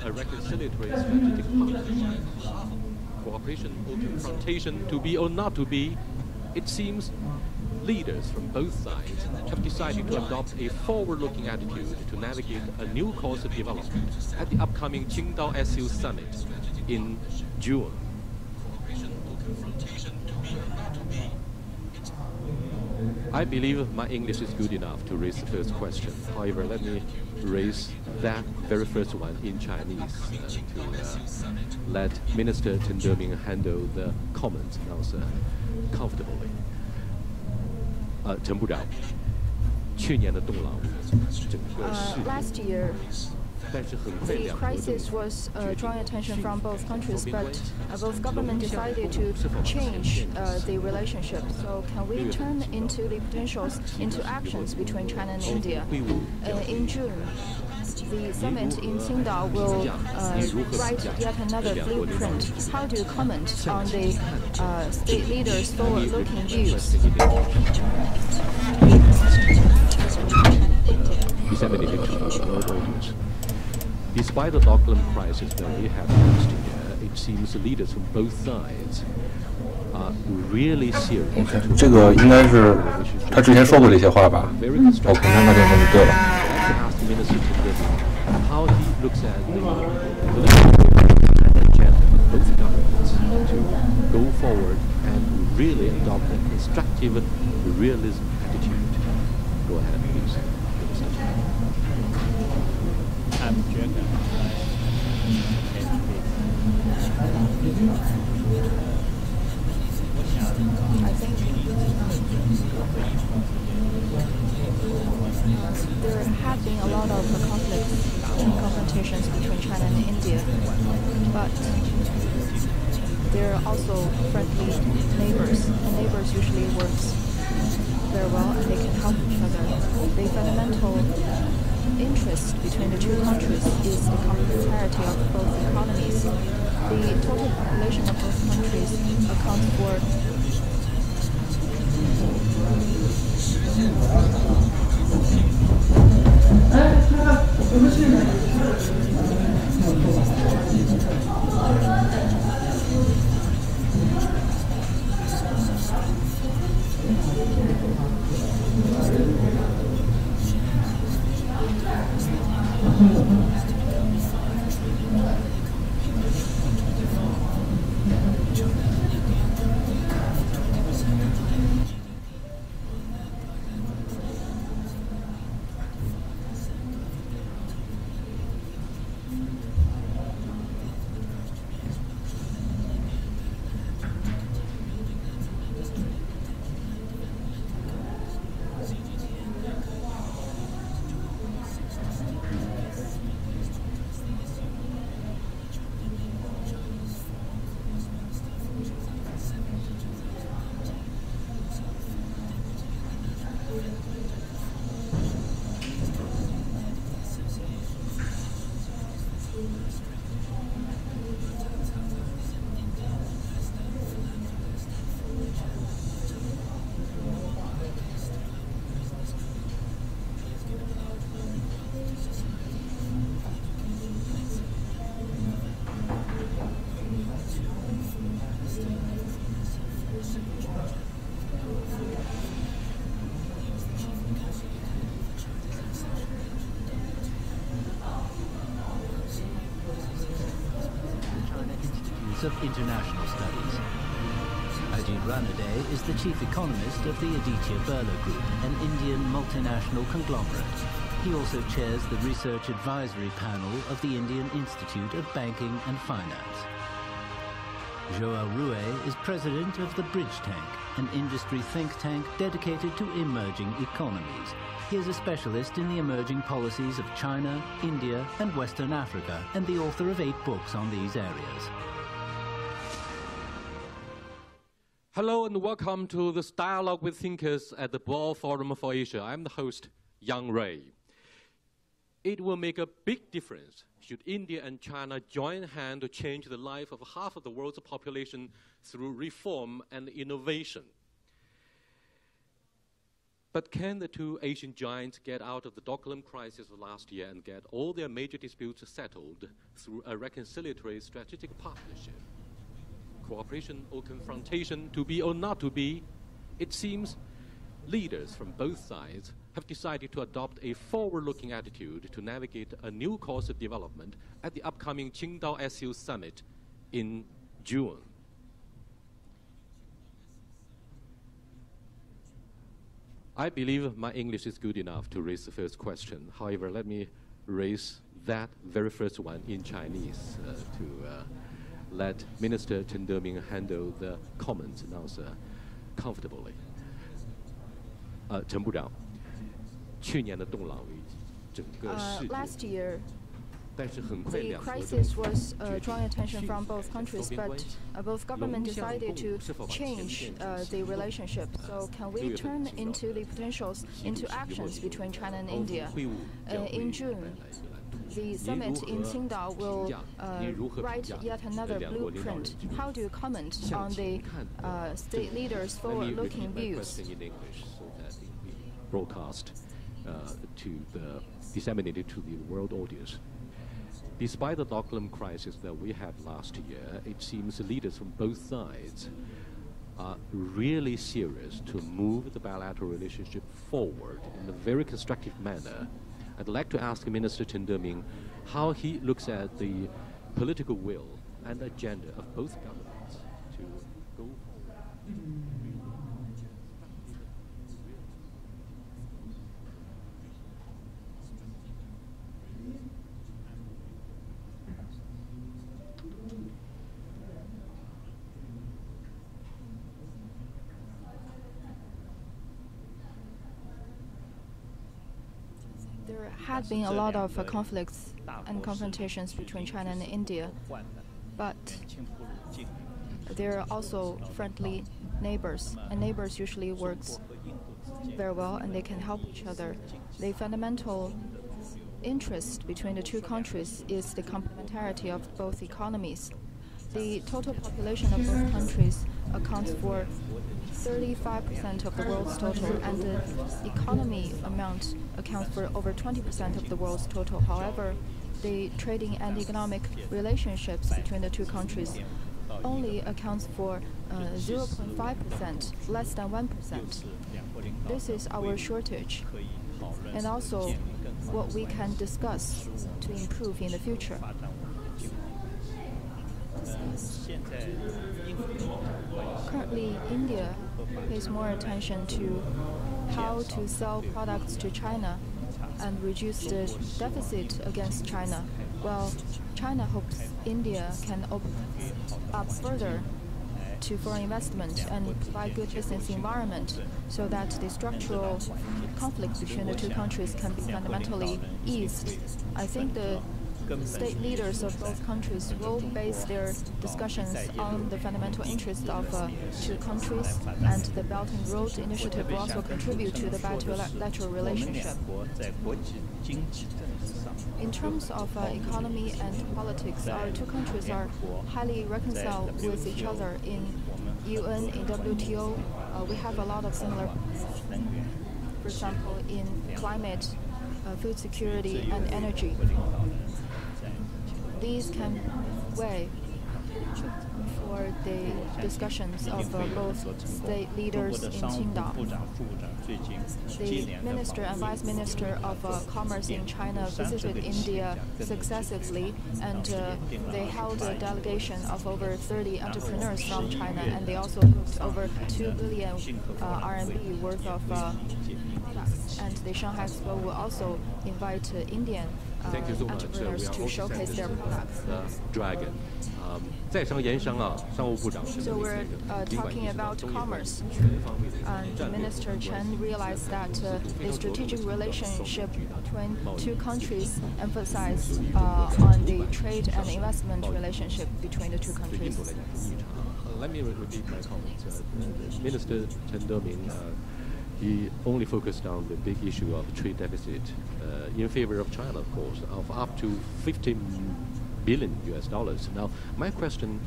a reconciliatory strategic partnership. Cooperation or confrontation, to be or not to be, it seems leaders from both sides have decided to adopt a forward-looking attitude to navigate a new course of development at the upcoming Qingdao SU Summit in June. I believe my English is good enough to raise the first question. However, let me raise that very first one in Chinese to let Minister Chen Deming handle the comments and also comfortably. 陈部长，去年的动荡整个世界。 The crisis was drawing attention from both countries, but both governments decided to change the relationship. So can we turn into the potentials into actions between China and India? In June, the summit in Qingdao will write yet another blueprint. How do you comment on the state leaders' forward-looking views? Despite the Dockland crisis that we have last year, it seems the leaders from both sides are really serious. OK， 这个应该是他之前说过这些话吧 ？OK， 那就对了。How he looks at the agenda of both governments to go forward and really adopt a constructive realism attitude. Go ahead, please. I think there have been a lot of conflicts and confrontations between China and India, but there are also friendly neighbors, and neighbors usually work very well and they can help each other. The fundamental interest between the two countries is the complementarity of both economies. The total population of both countries accounts for of International Studies. Ajit Ranade is the chief economist of the Aditya Birla Group, an Indian multinational conglomerate. He also chairs the research advisory panel of the Indian Institute of Banking and Finance. Joao Rue is president of the Bridge Tank, an industry think tank dedicated to emerging economies. He is a specialist in the emerging policies of China, India, and Western Africa, and the author of 8 books on these areas. Hello and welcome to this Dialogue with Thinkers at the Boao Forum for Asia. I'm the host, Yang Rui. It will make a big difference should India and China join hands to change the life of half of the world's population through reform and innovation. But can the two Asian giants get out of the Doklam crisis of last year and get all their major disputes settled through a reconciliatory strategic partnership? Cooperation or confrontation, to be or not to be, it seems leaders from both sides have decided to adopt a forward-looking attitude to navigate a new course of development at the upcoming Qingdao SU Summit in June. I believe my English is good enough to raise the first question. However, let me raise that very first one in Chinese to let Minister Chen Deming handle the comments and answer comfortably. 陈部长，去年的动荡危机，整个世界。 Last year, 但是很快 the 两国政 crisis 府 was 决定 drawing attention 迅 from 速 both 开始 countries, 双边 but 关系 both government 龙象 decided 共 to 舞是否把前线 change 建 the relationship. So can we 6月份 turn 青岛 into the potentials into actions between China and India? 会晤将会 In June, 带来米兰。 the summit in Qingdao will write yet another 两国领导人 blueprint. How do you comment 向 on 前 the 看的 state leaders' Let me forward-looking repeat my views? question in English so that it will be broadcast to the disseminated to the world audience. Despite the Doklam crisis that we had last year, it seems leaders from both sides are really serious to move the bilateral relationship forward in a very constructive manner. I'd like to ask Minister Chen Deming how he looks at the political will and agenda of both governments to go forward. There had been a lot of conflicts and confrontations between China and India, but there are also friendly neighbors, and neighbors usually work very well and they can help each other. The fundamental interest between the two countries is the complementarity of both economies. The total population of both countries accounts for 35% of the world's total, and the economy amount accounts for over 20% of the world's total. However, the trading and economic relationships between the two countries only accounts for 0.5%, less than 1%. This is our shortage, and also what we can discuss to improve in the future. Currently, India pays more attention to how to sell products to China and reduce the deficit against China, while China hopes India can open up further to foreign investment and provide good business environment so that the structural conflict between the two countries can be fundamentally eased. I think the state leaders of both countries will base their discussions on the fundamental interests of two countries, and the Belt and Road Initiative will also contribute to the bilateral relationship. In terms of economy and politics, our two countries are highly reconciled with each other in UN, in WTO. We have a lot of similar, for example, in climate, food security, and energy. These can weigh for the discussions of both state leaders in Qingdao. The Minister and Vice Minister of Commerce in China visited India successively, and they held a delegation of over 30 entrepreneurs from China, and they also booked over 2 billion RMB worth of products. And the Shanghai Expo will also invite Indian entrepreneurs to showcase their products. Dragon. 在商言商啊，商务部长。 So we're talking about commerce, and Minister Chen realized that the strategic relationship between two countries emphasized on the trade and investment relationship between the two countries. Let me repeat my comments. Minister Chen Deming, he only focused on the big issue of trade deficit in favor of China, of course, of up to 50 billion US dollars. Now, my question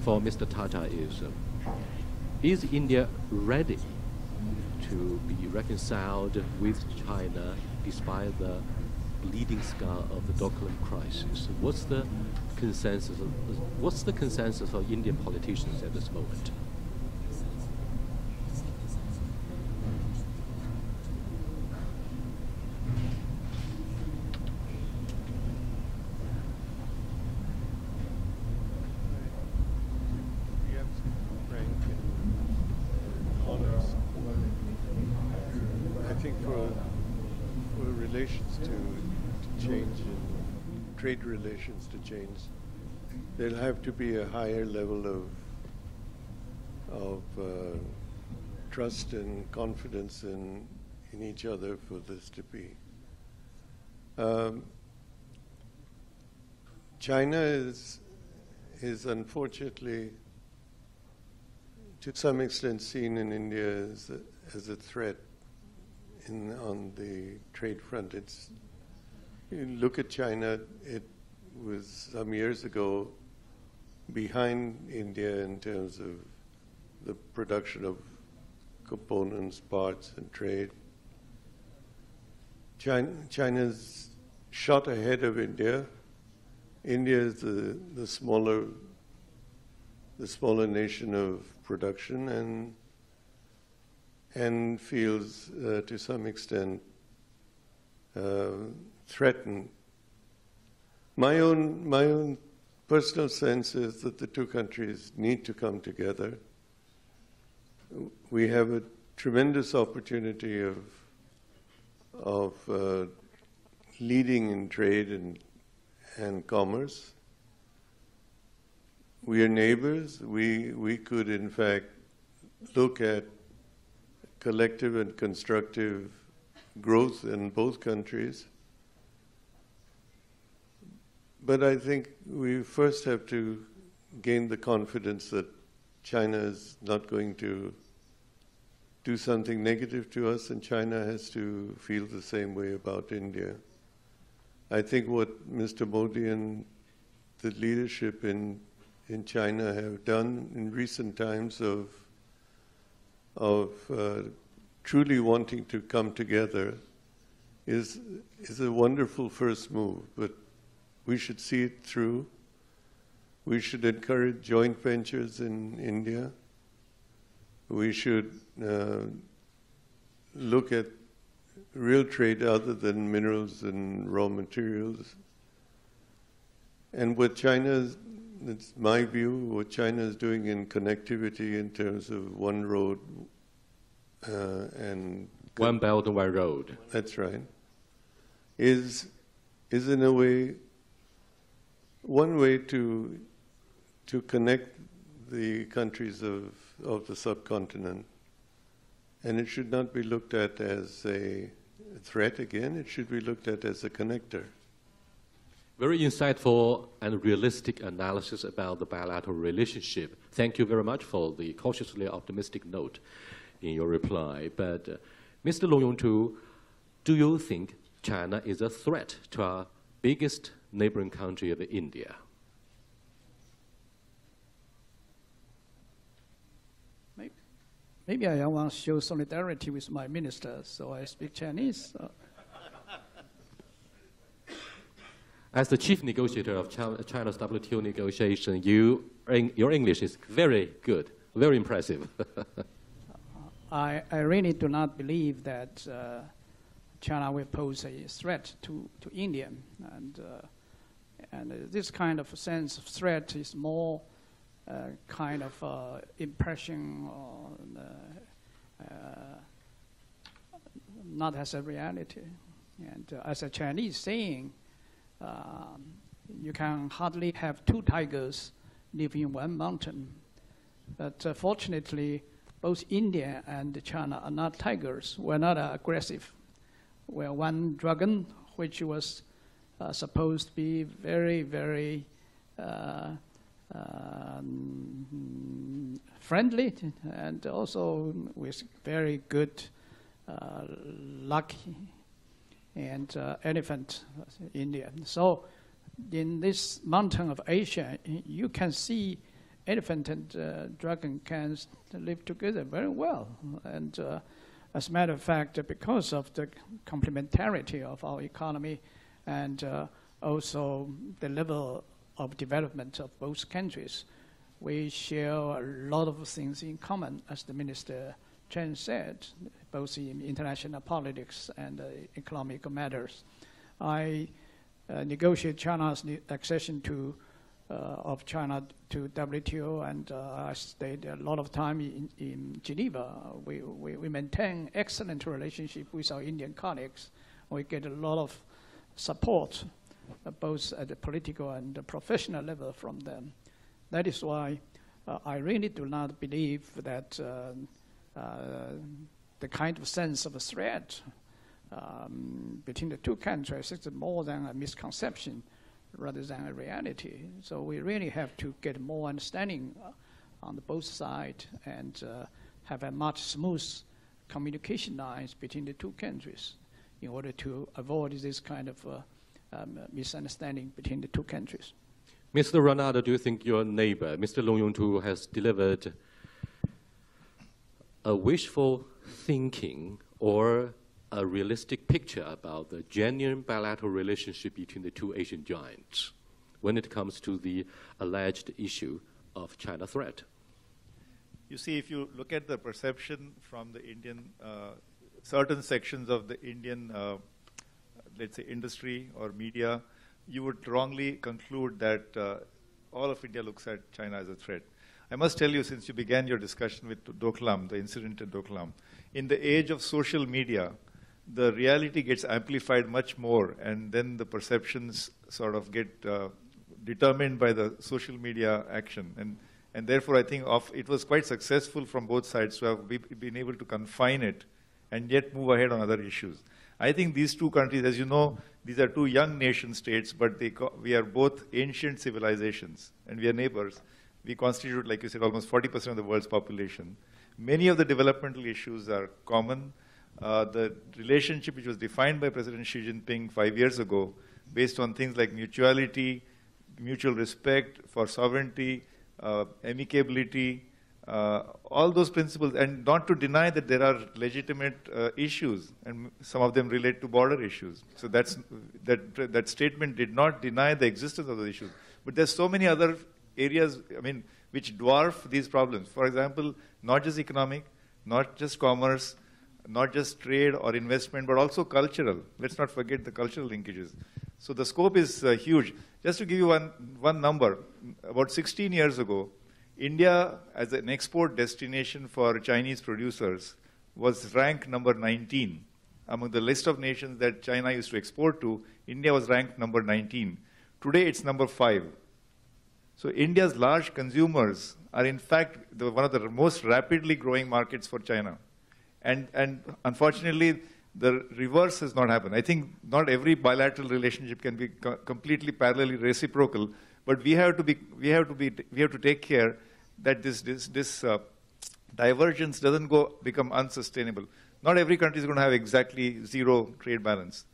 for Mr. Tata is India ready to be reconciled with China despite the bleeding scar of the Doklam crisis. What's the consensus of Indian politicians at this moment? Trade relations to change, there'll have to be a higher level of trust and confidence in each other for this to be. China is unfortunately, to some extent, seen in India as a threat on the trade front. You look at China, it was some years ago behind India in terms of the production of components, parts, and trade. China's shot ahead of India. India is the smaller nation of production and feels to some extent threatened. My own personal sense is that the two countries need to come together. We have a tremendous opportunity of leading in trade and commerce. We are neighbors. We could, in fact, look at collective and constructive growth in both countries. But I think we first have to gain the confidence that China is not going to do something negative to us, and China has to feel the same way about India. I think what Mr. Modi and the leadership in China have done in recent times of truly wanting to come together is a wonderful first move, but we should see it through. We should encourage joint ventures in India. We should look at real trade other than minerals and raw materials. And what China, it's my view, what China is doing in connectivity in terms of one road and one belt and one road. That's right. Is in a way one way to connect the countries of the subcontinent. And it should not be looked at as a threat again, it should be looked at as a connector. Very insightful and realistic analysis about the bilateral relationship. Thank you very much for the cautiously optimistic note in your reply. But Mr. Long Yong-tu, do you think China is a threat to our biggest neighboring country of India? Maybe I want to show solidarity with my minister, so I speak Chinese. As the chief negotiator of China's WTO negotiation, your English is very good, very impressive. I really do not believe that China will pose a threat to India, and this kind of sense of threat is more kind of impression, or not as a reality. And as a Chinese saying, you can hardly have two tigers live in one mountain. But fortunately, both India and China are not tigers. We're not aggressive. We're one dragon, which was supposed to be very, very friendly, and also with very good luck and elephant India. So in this mountain of Asia, you can see elephant and dragon can live together very well. And As a matter of fact, because of the complementarity of our economy and also the level of development of both countries, we share a lot of things in common, as the Minister Chen said, both in international politics and economic matters. I negotiate China's accession of China to WTO, and I stayed a lot of time in Geneva. We maintain excellent relationship with our Indian colleagues. We get a lot of support, both at the political and the professional level from them. That is why I really do not believe that the kind of sense of a threat between the two countries is more than a misconception rather than a reality. So we really have to get more understanding on both sides and have a much smooth communication lines between the two countries in order to avoid this kind of misunderstanding between the two countries. Mr. Ranade, do you think your neighbor, Mr. Long Yongtu, has delivered a wishful thinking or a realistic picture about the genuine bilateral relationship between the two Asian giants when it comes to the alleged issue of China threat? You see, if you look at the perception from the Indian, certain sections of the Indian, let's say, industry or media, you would wrongly conclude that all of India looks at China as a threat. I must tell you, since you began your discussion with Doklam, the incident at Doklam, in the age of social media, the reality gets amplified much more, and then the perceptions sort of get determined by the social media action. And therefore, I think it was quite successful from both sides to have been able to confine it and yet move ahead on other issues. I think these two countries, as you know, these are two young nation states, but we are both ancient civilizations, and we are neighbors. We constitute, like you said, almost 40% of the world's population. Many of the developmental issues are common. The relationship which was defined by President Xi Jinping 5 years ago, based on things like mutuality, mutual respect for sovereignty, amicability, all those principles, and not to deny that there are legitimate issues, and some of them relate to border issues. So that statement did not deny the existence of those issues. But there's so many other areas, I mean, which dwarf these problems. For example, not just economic, not just commerce, not just trade or investment, but also cultural. Let's not forget the cultural linkages. So the scope is huge. Just to give you one number, about 16 years ago, India, as an export destination for Chinese producers, was ranked number 19. Among the list of nations that China used to export to, India was ranked number 19. Today, it's number 5. So India's large consumers are, in fact, one of the most rapidly growing markets for China. And unfortunately, the reverse has not happened. I think not every bilateral relationship can be completely parallelly reciprocal, but we have to take care that this divergence doesn't become unsustainable. Not every country is going to have exactly zero trade balance.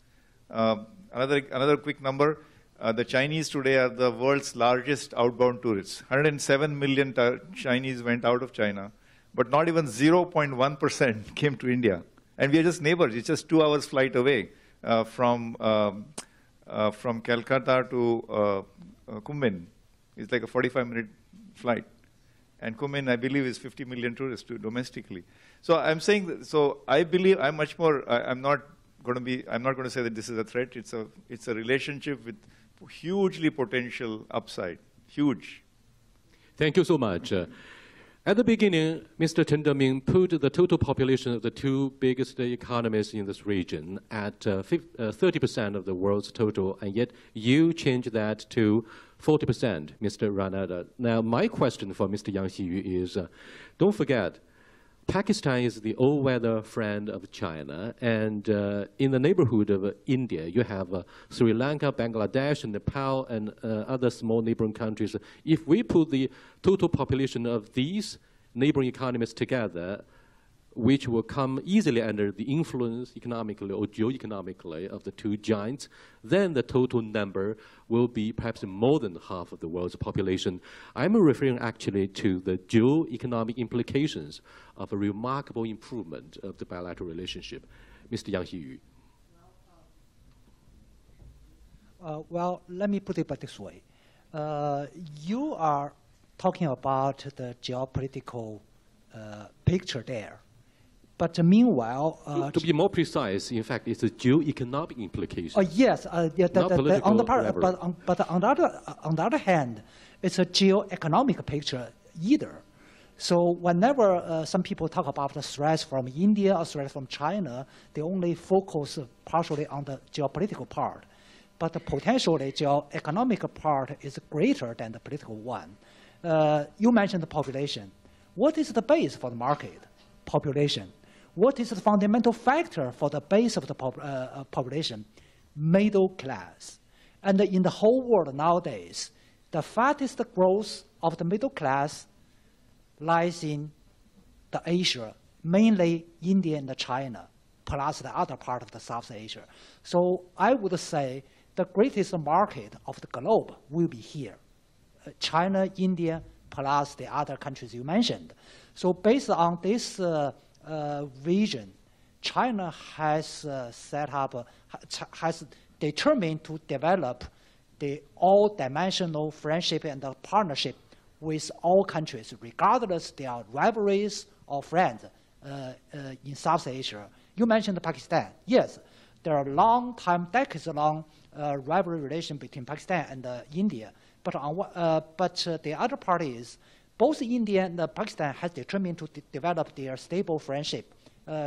Another quick number. The Chinese today are the world's largest outbound tourists. 107 million Chinese went out of China, but not even 0.1% came to India. And we are just neighbors. It's just 2 hours flight away from Calcutta to Kunming. It's like a 45-minute flight. And Kunming, I believe, is 50 million tourists domestically. So I'm saying that, so I believe I'm much more, I'm not going to say that this is a threat. It's a relationship with hugely potential upside, huge. Thank you so much. At the beginning, Mr. Chen Deming put the total population of the two biggest economies in this region at 30% of the world's total, and yet you changed that to 40%, Mr. Ranade. Now, my question for Mr. Yang Xiyu is, don't forget, Pakistan is the all-weather friend of China, and in the neighborhood of India, you have Sri Lanka, Bangladesh, and Nepal, and other small neighboring countries. If we put the total population of these neighboring economies together, which will come easily under the influence economically or geo-economically of the two giants, then the total number will be perhaps more than half of the world's population. I'm referring actually to the geo-economic implications of a remarkable improvement of the bilateral relationship. Mr. Yang Xiyu. Well, let me put it this way. You are talking about the geopolitical picture there. But meanwhile, to be more precise, in fact, it's a geo-economic implication. Yes, yeah, on the part, but on the other hand, it's a geo-economic picture either. So whenever some people talk about the threats from India or threats from China, they only focus partially on the geopolitical part. But the potentially geo-economic part is greater than the political one. You mentioned the population. What is the base for the market? Population. What is the fundamental factor for the base of the population? Middle class. And in the whole world nowadays, the fastest growth of the middle class lies in the Asia, mainly India and China, plus the other part of the South Asia. So I would say the greatest market of the globe will be here. China, India, plus the other countries you mentioned. So based on this vision, China has set up, has determined to develop the all-dimensional friendship and partnership with all countries, regardless they are rivalries or friends in South Asia. You mentioned Pakistan. Yes, there are long-time, decades-long rivalry relation between Pakistan and India. But the other part is, both India and Pakistan has determined to develop their stable friendship.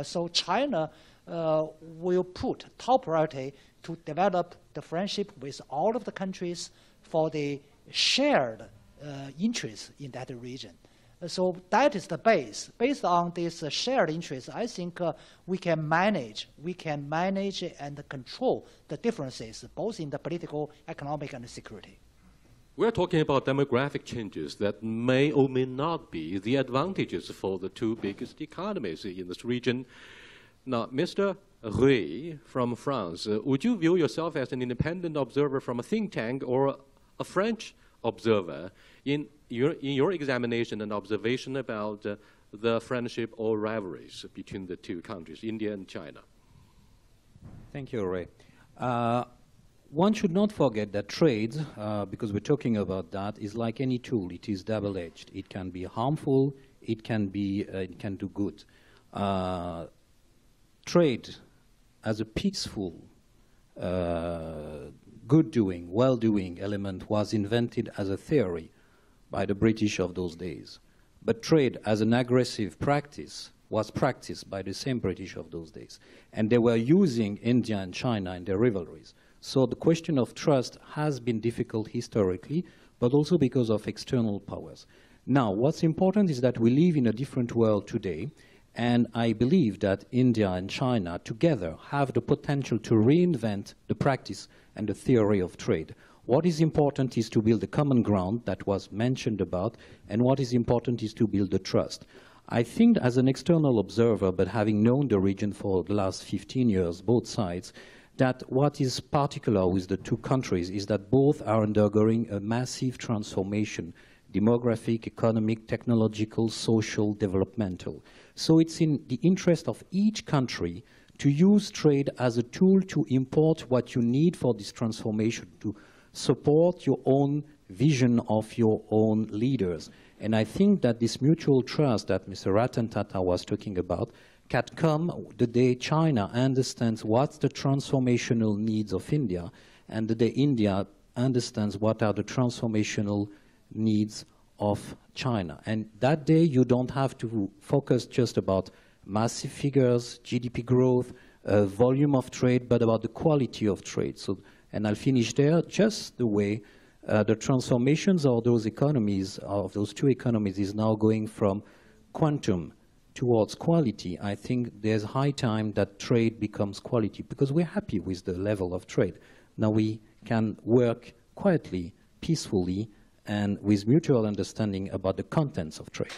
So China will put top priority to develop the friendship with all of the countries for the shared interest in that region. So that is the base. Based on this shared interest, I think we can manage and control the differences, both in the political, economic, and security. We're talking about demographic changes that may or may not be the advantages for the two biggest economies in this region. Now, Mr. Rui from France, would you view yourself as an independent observer from a think tank or a French observer in your examination and observation about the friendship or rivalries between the two countries, India and China? Thank you, Ray. One should not forget that trade, because we're talking about that, is like any tool. It is double-edged. It can be harmful. It can do good. Trade, as a peaceful, good-doing, well-doing element, was invented as a theory by the British of those days. But trade, as an aggressive practice, was practiced by the same British of those days. And they were using India and China in their rivalries. So the question of trust has been difficult historically, but also because of external powers. Now, what's important is that we live in a different world today, and I believe that India and China together have the potential to reinvent the practice and the theory of trade. What is important is to build a common ground that was mentioned about, and what is important is to build the trust. I think as an external observer, but having known the region for the last 15 years, both sides, that what is particular with the two countries is that both are undergoing a massive transformation, demographic, economic, technological, social, developmental. So it's in the interest of each country to use trade as a tool to import what you need for this transformation, to support your own vision of your own leaders. And I think that this mutual trust that Mr. Ratan Tata was talking about can come the day China understands what's the transformational needs of India, and the day India understands what are the transformational needs of China. And that day you don't have to focus just about massive figures, GDP growth, volume of trade, but about the quality of trade. So, and I'll finish there, just the way the transformations of those economies, of those two economies, is now going from quantum towards quality. I think there's high time that trade becomes quality, because we're happy with the level of trade. Now we can work quietly, peacefully, and with mutual understanding about the contents of trade.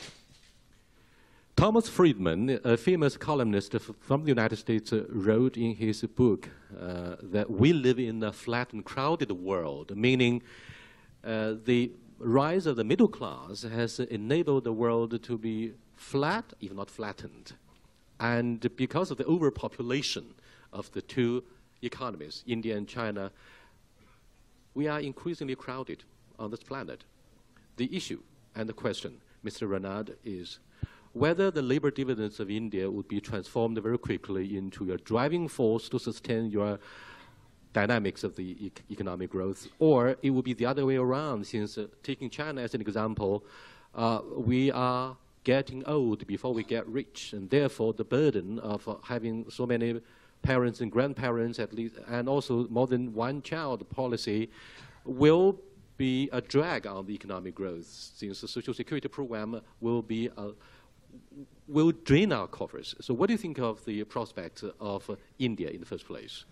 Thomas Friedman, a famous columnist from the United States, wrote in his book that we live in a flat and crowded world, meaning the rise of the middle class has enabled the world to be flat, if not flattened. And because of the overpopulation of the two economies, India and China, we are increasingly crowded on this planet. The issue and the question, Mr. Ranade, is whether the labor dividends of India would be transformed very quickly into a driving force to sustain your dynamics of the economic growth, or it would be the other way around, since taking China as an example, we are getting old before we get rich, and therefore the burden of having so many parents and grandparents at least, and also more than one child policy will be a drag on the economic growth, since the social security program will drain our coffers. So what do you think of the prospect of India in the first place?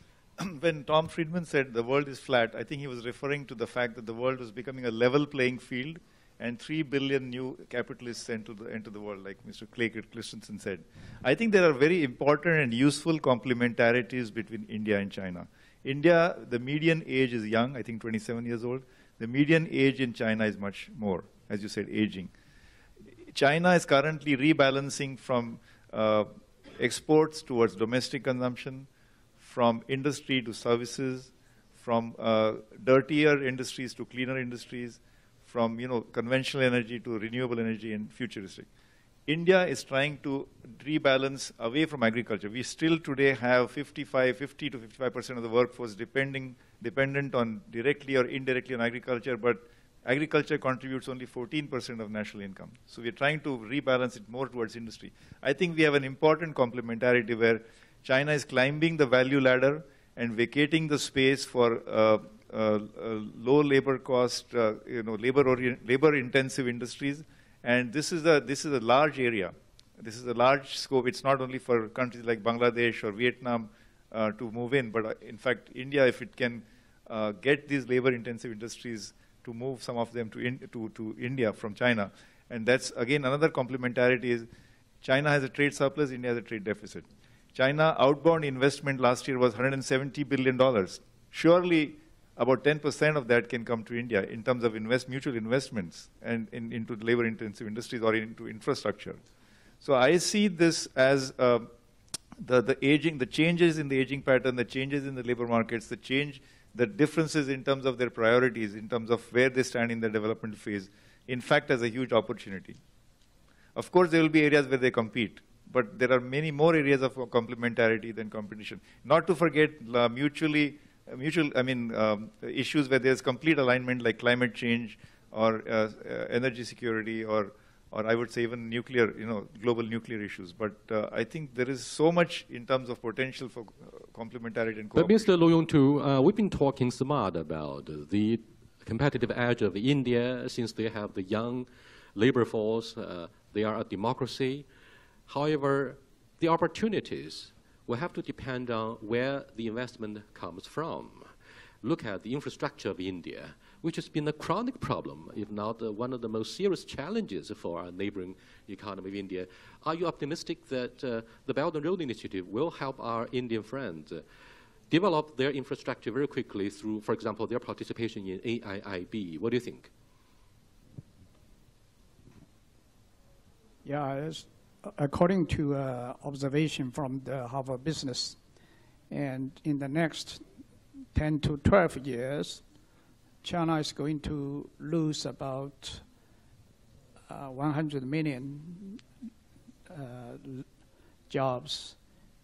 When Tom Friedman said the world is flat, I think he was referring to the fact that the world was becoming a level playing field and 3 billion new capitalists enter the world, like Mr. Clay Christensen said. I think there are very important and useful complementarities between India and China. India, the median age is young, I think 27 years old. The median age in China is much more, as you said, aging. China is currently rebalancing from exports towards domestic consumption, from industry to services, from dirtier industries to cleaner industries, from conventional energy to renewable energy and futuristic. India is trying to rebalance away from agriculture. We still today have 50 to 55% of the workforce dependent on directly or indirectly on agriculture, but agriculture contributes only 14% of national income. So we're trying to rebalance it more towards industry. I think we have an important complementarity where China is climbing the value ladder and vacating the space for low labor cost, labor-intensive industries. And this is a large area. This is a large scope. It's not only for countries like Bangladesh or Vietnam to move in, but in fact, India, if it can get these labor-intensive industries to move some of them to India from China. And that's, again, another complementarity is China has a trade surplus, India has a trade deficit. China outbound investment last year was $170 billion. Surely about 10% of that can come to India in terms of mutual investments and into labor-intensive industries or into infrastructure. So I see this as the changes in the aging pattern, the changes in the labor markets, the differences in terms of their priorities, in terms of where they stand in the development phase, in fact, as a huge opportunity. Of course, there will be areas where they compete, but there are many more areas of complementarity than competition. Not to forget issues where there's complete alignment, like climate change or energy security, or I would say even nuclear, global nuclear issues. But I think there is so much in terms of potential for complementarity and cooperation. But Mr. Lu Yongtu, we've been talking smart about the competitive edge of India since they have the young labor force. They are a democracy. However, the opportunities will have to depend on where the investment comes from. Look at the infrastructure of India, which has been a chronic problem, if not one of the most serious challenges for our neighboring economy of India. Are you optimistic that the Belt and Road Initiative will help our Indian friends develop their infrastructure very quickly through, for example, their participation in AIIB? What do you think? Yeah, according to observation from the Harvard Business, and in the next 10 to 12 years, China is going to lose about 100 million jobs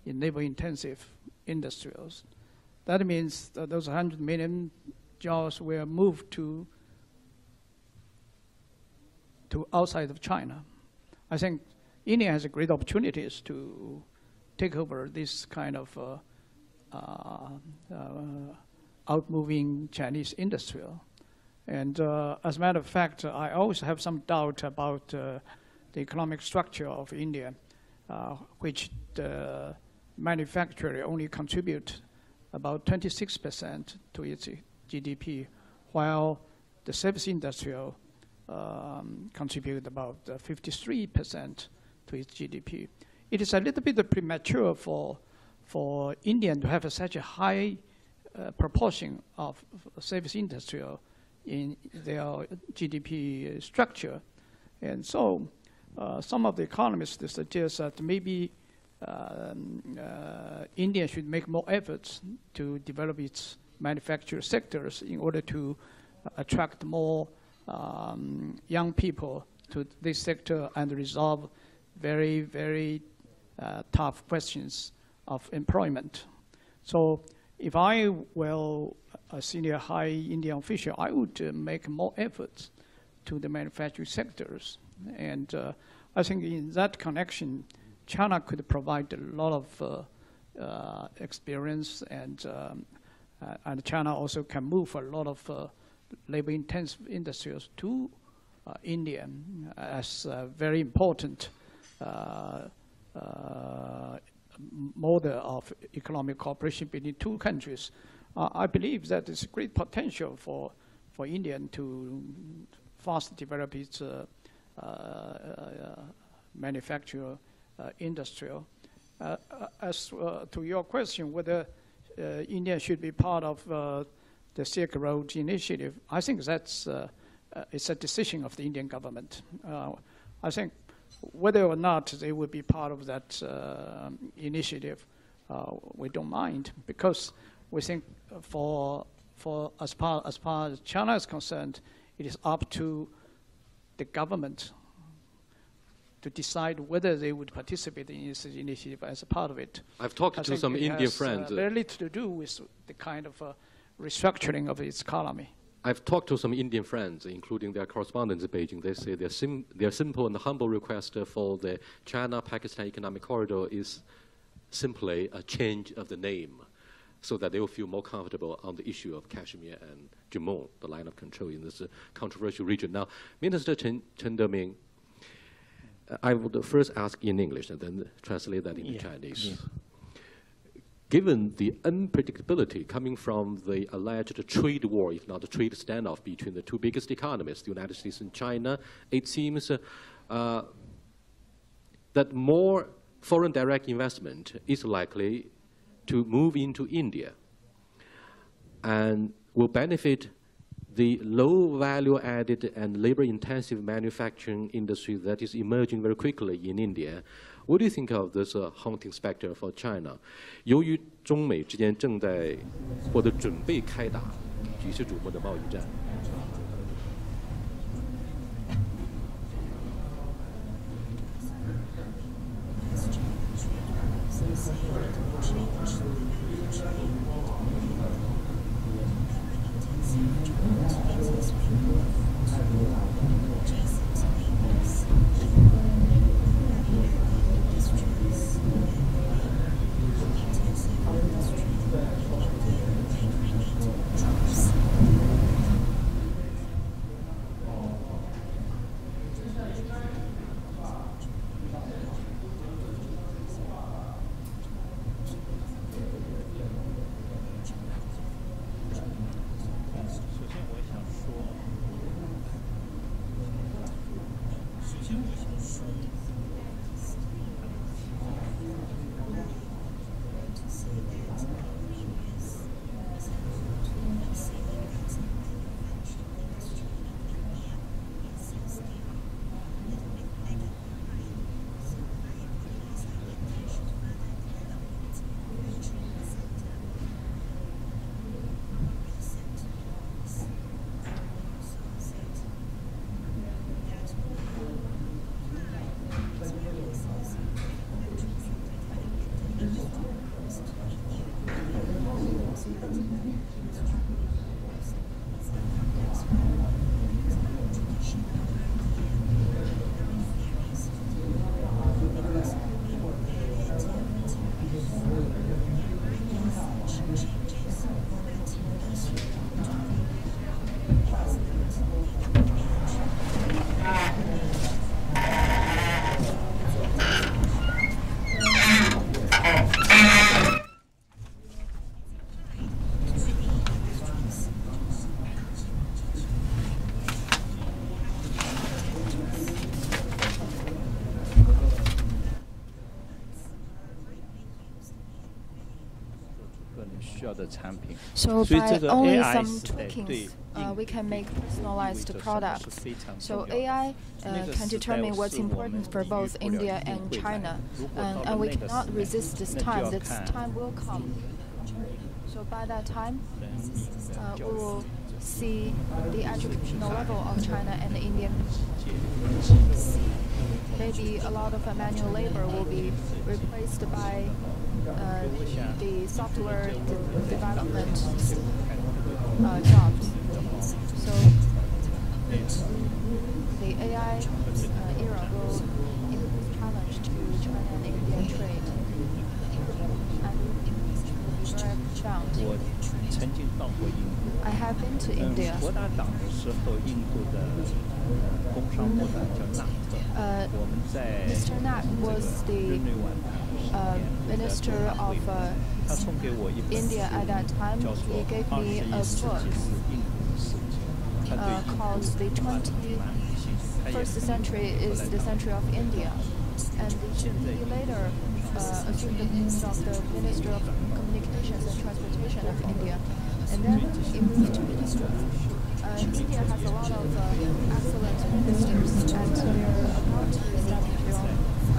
in labor-intensive industries. That means that those 100 million jobs will move to outside of China. I think India has great opportunities to take over this kind of outmoving Chinese industry. And as a matter of fact, I always have some doubt about the economic structure of India, which the manufacturer only contribute about 26% to its GDP, while the service industry contribute about 53% to its GDP. It is a little bit premature for India to have such a high proportion of service industry in their GDP structure. And so some of the economists suggest that maybe India should make more efforts to develop its manufacturing sectors in order to attract more young people to this sector and resolve very, very tough questions of employment. So if I were a senior high Indian official, I would make more efforts to the manufacturing sectors. And I think in that connection, China could provide a lot of experience, and China also can move a lot of labor-intensive industries to India as a very important model of economic cooperation between two countries. I believe that there's great potential for India to fast develop its manufacturing industry. As to your question, whether India should be part of the Silk Road Initiative, I think that's it's a decision of the Indian government. I think whether or not they will be part of that initiative, we don't mind, because we think for as far as China is concerned, it is up to the government to decide whether they would participate in this initiative as a part of it. I've talked to some Indian friends. Very little to do with the kind of restructuring of its economy. I've talked to some Indian friends, including their correspondents in Beijing. They say their simple and humble request for the China-Pakistan Economic Corridor is simply a change of the name, so that they will feel more comfortable on the issue of Kashmir and Jammu, the line of control in this controversial region. Now, Minister Chen Deming, I would first ask in English and then translate that into Chinese. Yeah. Given the unpredictability coming from the alleged trade war, if not a trade standoff between the two biggest economies, the United States and China, it seems that more foreign direct investment is likely to move into India and will benefit the low value added and labor intensive manufacturing industry that is emerging very quickly in India. What do you think of this haunting specter for China? 由于中美之间正在或者准备开打举世瞩目的贸易战。So by only some tweakings, we can make personalized products. So AI can determine what's important for both India and China, and we cannot resist this time. This time will come. So by that time, we will see the educational level of China and India. Maybe a lot of manual labor will be replaced by the software development jobs. So the AI era will impose challenge to China and Indian trade. And very profound. I have been to India. Mr. Nat was the Minister of India at that time. He gave me a book called The 21st Century is the Century of India. And he later assumed the post of the Minister of Communications and Transportation of India. And then he moved to ministry. India has a lot of excellent ministers, and they're about to establish their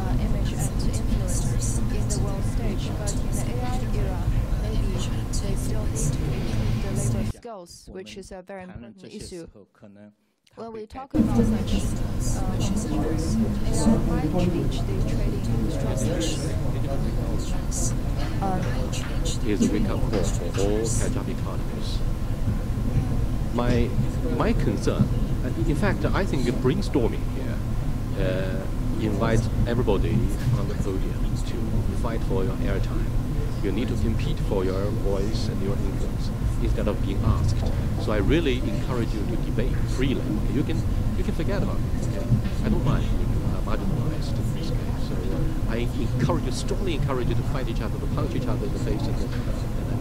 own image and influence in the world stage. But in the AI era, maybe they still need to improve their labor skills, which is a very important issue. When we talk about such issues, AI might change the trading structures. Is a wake-up call for all catch-up economies. My concern, and in fact, I think brainstorming here invites everybody on the podium to fight for your airtime. You need to compete for your voice and your influence instead of being asked. So I really encourage you to debate freely. You can forget about it. Okay? I don't mind being marginalized in this case. So I strongly encourage you to fight each other, to punch each other in the face, and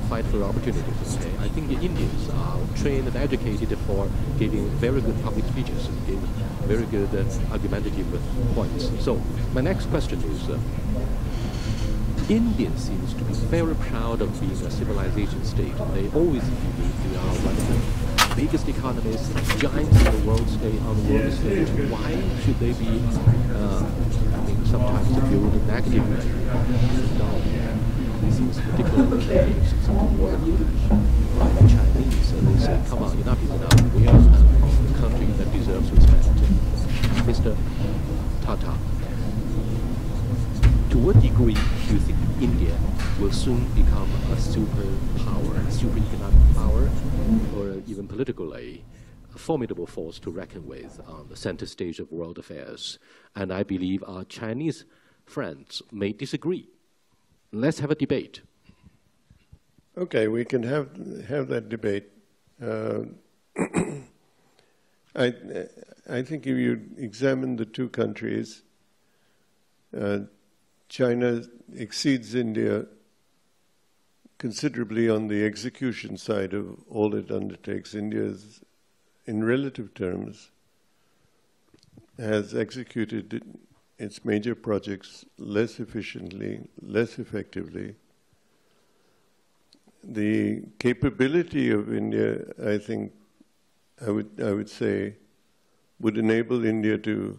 fight for opportunities. Okay? I think the Indians are trained and educated for giving very good public speeches and giving very good argumentative points. So my next question is, India seems to be very proud of being a civilization state. They always believe they are one of the biggest economies, giants on the world stage. Why should they be, sometimes viewed negatively? Now, this is particularly more like the Chinese. They say, come on, enough is enough. We are a country that deserves respect. Mr. Tata, to what degree do you think India will soon become a superpower, a super economic power, or even politically a formidable force to reckon with on the center stage of world affairs? And I believe our Chinese friends may disagree. Let's have a debate. Okay, we can have that debate. I think if you examine the two countries, China exceeds India considerably on the execution side of all it undertakes. India is, in relative terms, has executed its major projects less efficiently, less effectively. The capability of India, I think, I would say, would enable India to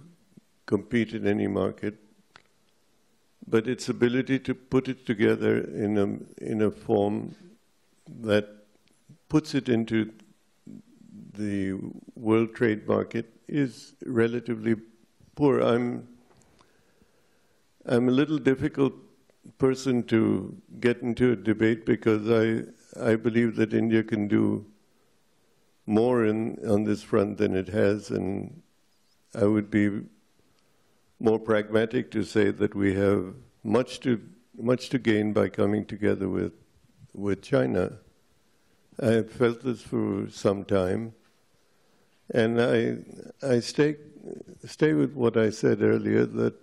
compete in any market, but its ability to put it together in a form that puts it into the world trade market is relatively poor. I'm a little difficult person to get into a debate because I believe that India can do more on this front than it has, and I would be more pragmatic to say that we have much to gain by coming together with China. I have felt this for some time, and I stay with what I said earlier, that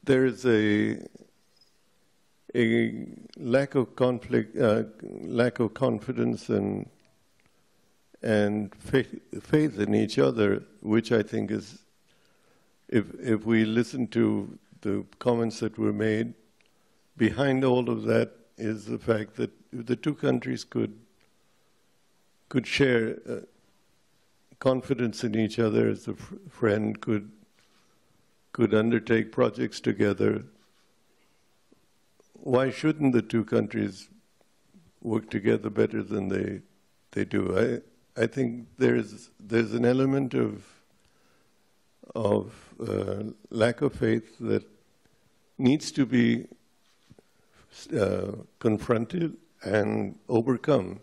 there is a lack of conflict, lack of confidence and faith in each other, which I think is, if we listen to the comments that were made, behind all of that is the fact that the two countries could share confidence in each other as a friend, could undertake projects together. Why shouldn't the two countries work together better than they do? I think there's an element of lack of faith that needs to be confronted and overcome.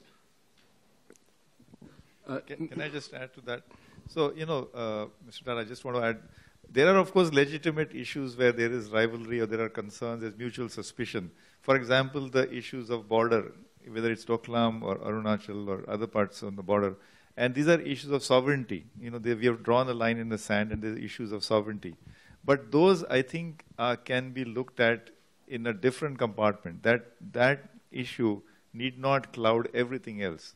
Can I just add to that? So, Mr. Dar, I just want to add, there are, of course, legitimate issues where there is rivalry or there are concerns, there's mutual suspicion. For example, the issues of border, whether it's Doklam or Arunachal or other parts on the border. And these are issues of sovereignty. We have drawn a line in the sand and there's issues of sovereignty. But those, I think, can be looked at in a different compartment. That issue need not cloud everything else.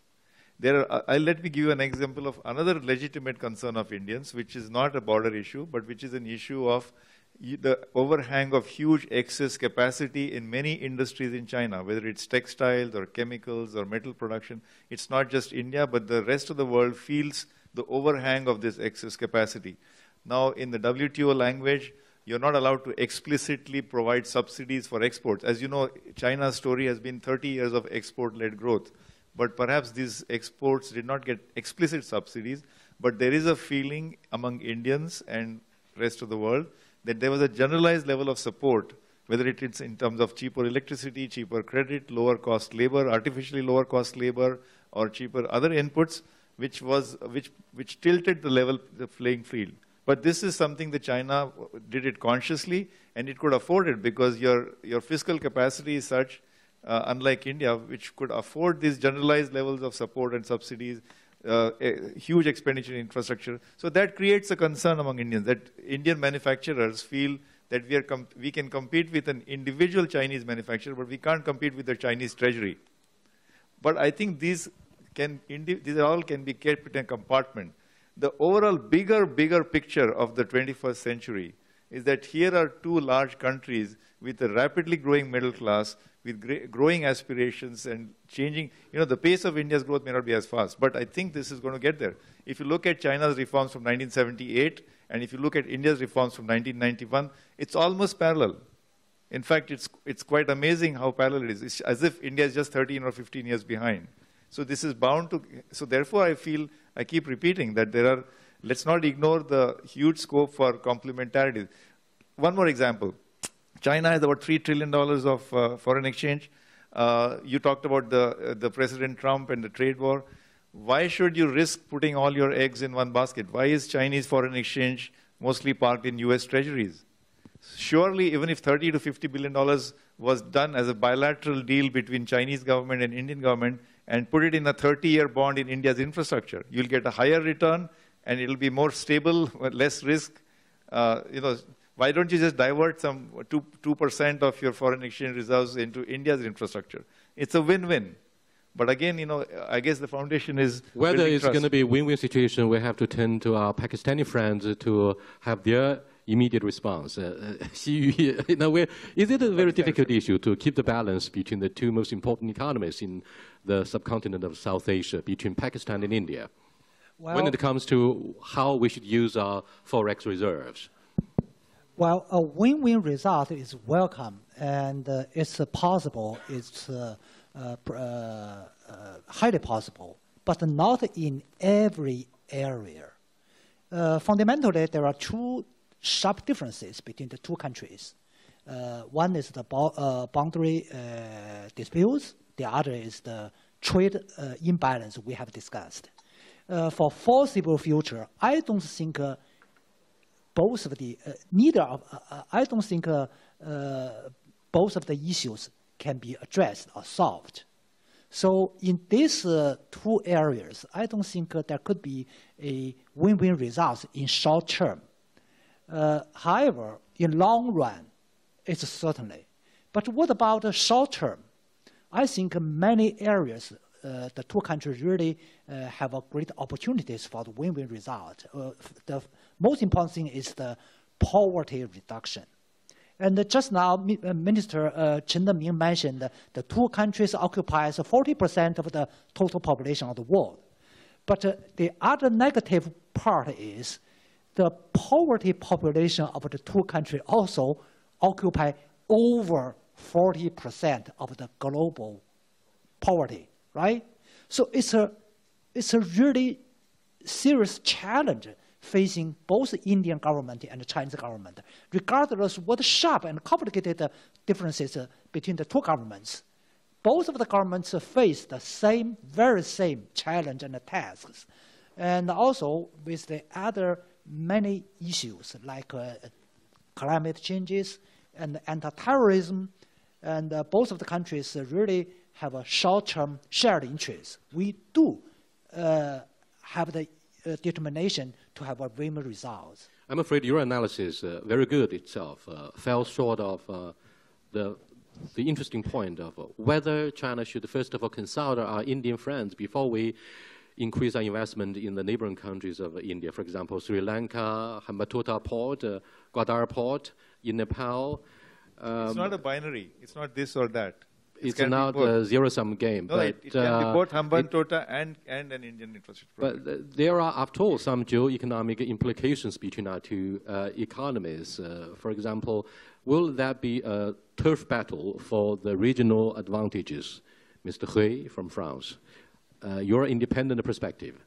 Let me give you an example of another legitimate concern of Indians, which is not a border issue, but which is an issue of the overhang of huge excess capacity in many industries in China, whether it's textiles or chemicals or metal production. It's not just India, but the rest of the world feels the overhang of this excess capacity. Now, in the WTO language, you're not allowed to explicitly provide subsidies for exports. As you know, China's story has been 30 years of export-led growth. But perhaps these exports did not get explicit subsidies, but there is a feeling among Indians and rest of the world that there was a generalized level of support, whether it is in terms of cheaper electricity, cheaper credit, lower cost labor, artificially lower cost labor, or cheaper other inputs, which tilted the playing field. But this is something that China did it consciously, and it could afford it because your fiscal capacity is such, unlike India, which could afford these generalized levels of support and subsidies, huge expenditure in infrastructure. So that creates a concern among Indians, that Indian manufacturers feel that we can compete with an individual Chinese manufacturer, but we can't compete with the Chinese treasury. But I think these all can be kept in a compartment. The overall bigger picture of the 21st century is that here are two large countries with a rapidly growing middle class, with growing aspirations and changing. The pace of India's growth may not be as fast, but I think this is going to get there. If you look at China's reforms from 1978, and if you look at India's reforms from 1991, it's almost parallel. In fact, it's quite amazing how parallel it is. It's as if India is just 13 or 15 years behind. So this is bound to, so therefore I keep repeating that let's not ignore the huge scope for complementarity. One more example. China has about $3 trillion of foreign exchange. You talked about the President Trump and the trade war. Why should you risk putting all your eggs in one basket? Why is Chinese foreign exchange mostly parked in US treasuries? Surely, even if $30 to $50 billion was done as a bilateral deal between Chinese government and Indian government and put it in a 30-year bond in India's infrastructure, you'll get a higher return and it'll be more stable, less risk. Why don't you just divert some 2% of your foreign exchange reserves into India's infrastructure? It's a win-win. But again, I guess the foundation is whether it's going to be a win-win situation, we have to turn to our Pakistani friends to have their immediate response. Is it a very difficult issue to keep the balance between the two most important economies in the subcontinent of South Asia, between Pakistan and India, when it comes to how we should use our forex reserves? Well, a win-win result is welcome, and it's possible. It's highly possible, but not in every area. Fundamentally, there are two sharp differences between the two countries. One is the boundary disputes. The other is the trade imbalance we have discussed. For foreseeable future, I don't think both of the both of the issues can be addressed or solved. So in these two areas, I don't think there could be a win-win result in short term. However, in long run, it's certainly. But what about the short term? I think many areas, the two countries really have a great opportunities for the win-win result. The most important thing is the poverty reduction. And just now, Minister Chen Deming mentioned the two countries occupies 40% of the total population of the world. But the other negative part is the poverty population of the two countries also occupy over 40% of the global poverty, right? So it's a really serious challenge facing both the Indian government and the Chinese government, regardless what sharp and complicated differences between the two governments. Both of the governments face the same, very same challenge and tasks. And also with the other many issues like climate changes and anti-terrorism, and both of the countries really have a short-term shared interest. We do have the determination to have a win results. I'm afraid your analysis, very good itself, fell short of the interesting point of whether China should first of all consult our Indian friends before we increase our investment in the neighboring countries of India. For example, Sri Lanka, Hambantota Port, Gwadar Port in Nepal. It's not a binary. It's not this or that. It's not a zero-sum game. No, but, it can be both Hambantota and an Indian infrastructure project. But there are, after all, some geo-economic implications between our two economies. For example, will that be a turf battle for the regional advantages? Mr. Hui from France, your independent perspective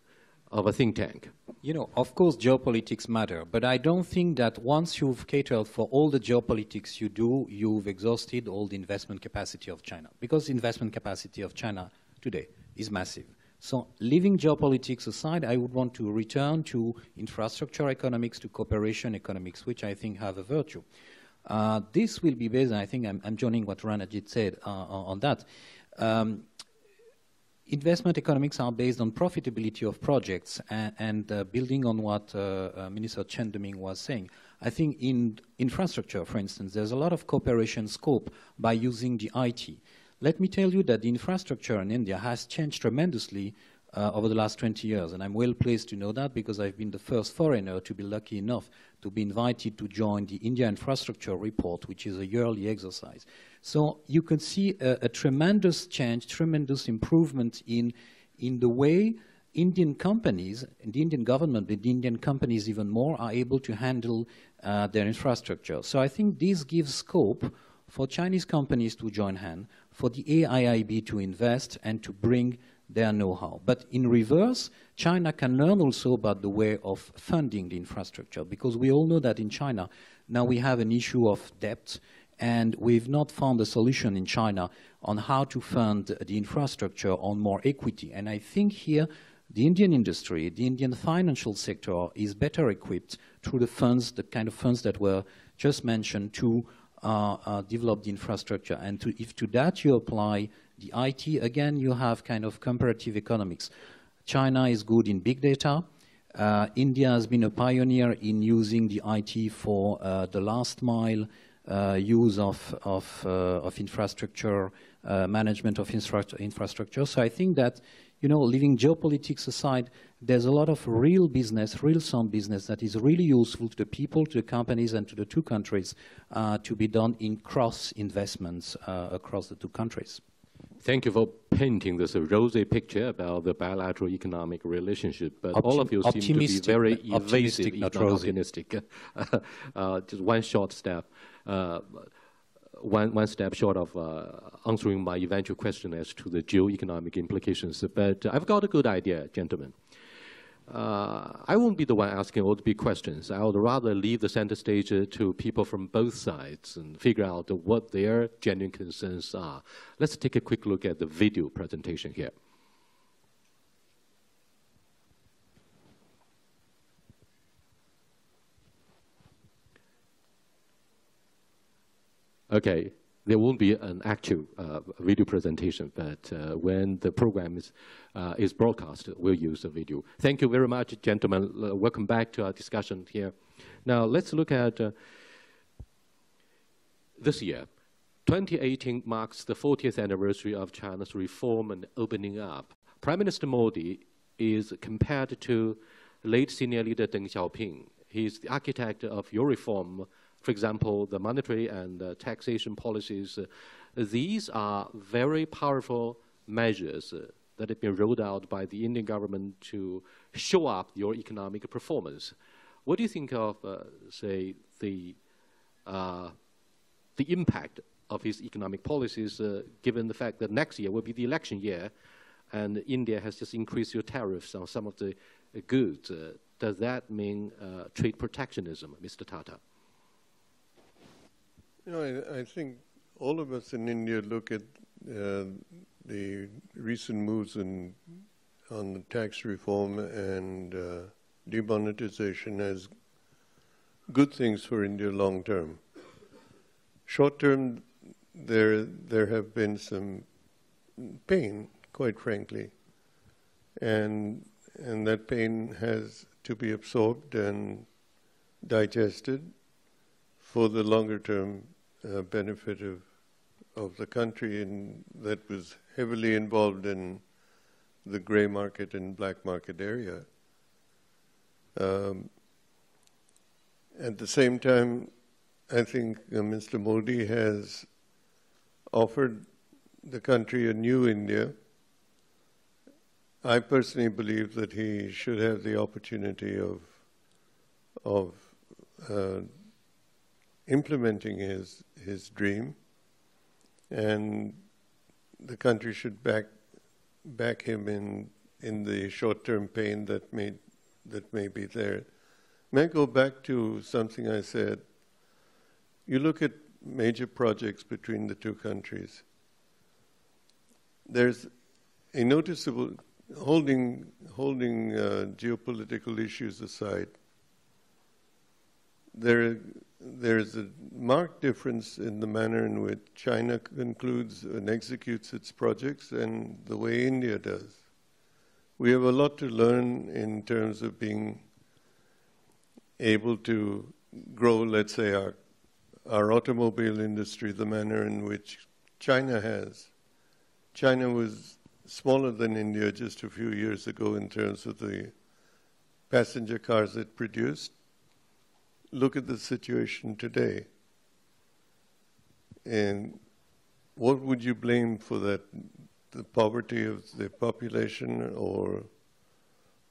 of a think tank. You know, of course, geopolitics matter, but I don't think that once you've catered for all the geopolitics you do, you've exhausted all the investment capacity of China, because the investment capacity of China today is massive. So leaving geopolitics aside, I would want to return to infrastructure economics, to cooperation economics, which I think have a virtue. This will be based, and I think I'm joining what Ranajit said on that. Investment economics are based on profitability of projects, and building on what Minister Chen Deming was saying. I think in infrastructure, for instance, there's a lot of cooperation scope by using the IT. Let me tell you that the infrastructure in India has changed tremendously over the last 20 years, and I'm well placed to know that because I've been the first foreigner to be lucky enough to be invited to join the India Infrastructure Report, which is a yearly exercise. So you can see a tremendous change, tremendous improvement in the way Indian companies, and the Indian government, but the Indian companies even more, are able to handle their infrastructure. So I think this gives scope for Chinese companies to join hands, for the AIIB to invest and to bring their know-how. But in reverse, China can learn also about the way of funding the infrastructure, because we all know that in China, now we have an issue of debt, and we've not found a solution in China on how to fund the infrastructure on more equity. And I think here, the Indian industry, the Indian financial sector is better equipped through the funds, the kind of funds that were just mentioned, to develop the infrastructure. And if to that you apply the IT, again, you have kind of comparative economics. China is good in big data. India has been a pioneer in using the IT for the last mile use of infrastructure, management of infrastructure. So I think that, you know, leaving geopolitics aside, there's a lot of real business, real sound business that is really useful to the people, to the companies, and to the two countries to be done in cross investments across the two countries. Thank you for painting this rosy picture about the bilateral economic relationship. But all of you seem to be very evasive, not optimistic. Just one short step. One step short of answering my eventual question as to the geo-economic implications. But I've got a good idea, gentlemen. I won't be the one asking all the big questions. I would rather leave the center stage to people from both sides and figure out what their genuine concerns are. Let's take a quick look at the video presentation here. Okay, there won't be an actual video presentation, but when the program is broadcast, we'll use a video. Thank you very much, gentlemen. Welcome back to our discussion here. Now, let's look at this year. 2018 marks the 40th anniversary of China's reform and opening up. Prime Minister Modi is compared to late senior leader Deng Xiaoping. He's the architect of your reform For example, the monetary and taxation policies, these are very powerful measures that have been rolled out by the Indian government to show up your economic performance. What do you think of, say, the impact of his economic policies, given the fact that next year will be the election year, and India has just increased your tariffs on some of the goods? Does that mean trade protectionism, Mr. Tata? You know, I think all of us in India look at the recent moves on the tax reform and demonetization as good things for India long term. Short term, there have been some pain, quite frankly, and that pain has to be absorbed and digested for the longer term benefit of the country, and that was heavily involved in the gray market and black market area. At the same time, I think Mr. Modi has offered the country a new India. I personally believe that he should have the opportunity of implementing his dream, and the country should back him in the short-term pain that may be there. May I go back to something I said? You look at major projects between the two countries. There's a noticeable, holding geopolitical issues aside, there's a marked difference in the manner in which China concludes and executes its projects and the way India does. We have a lot to learn in terms of being able to grow, let's say, our automobile industry the manner in which China has. China was smaller than India just a few years ago in terms of the passenger cars it produced. Look at the situation today. And what would you blame for that? The poverty of the population or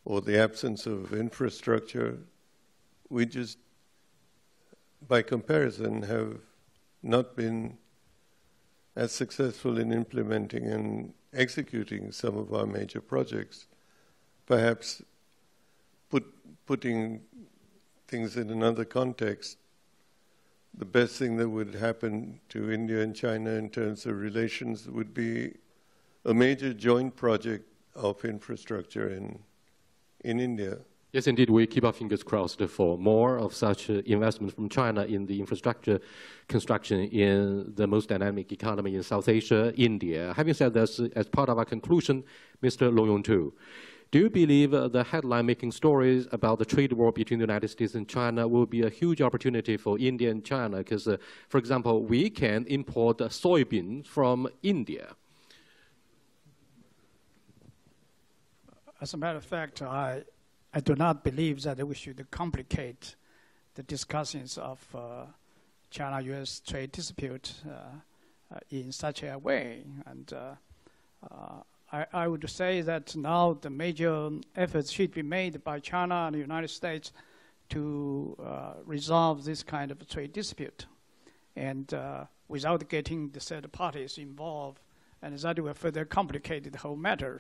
the absence of infrastructure? We just, by comparison, have not been as successful in implementing and executing some of our major projects. Perhaps putting things in another context, the best thing that would happen to India and China in terms of relations would be a major joint project of infrastructure in India. Yes, indeed, we keep our fingers crossed for more of such investment from China in the infrastructure construction in the most dynamic economy in South Asia, India. Having said this, as part of our conclusion, Mr. Loh Yong-tu, do you believe the headline-making stories about the trade war between the United States and China will be a huge opportunity for India and China? Because, for example, we can import soybeans from India. As a matter of fact, I do not believe that we should complicate the discussions of China-U.S. trade dispute in such a way. And I would say that now the major efforts should be made by China and the United States to resolve this kind of trade dispute, and without getting the third parties involved, and that will further complicate the whole matter.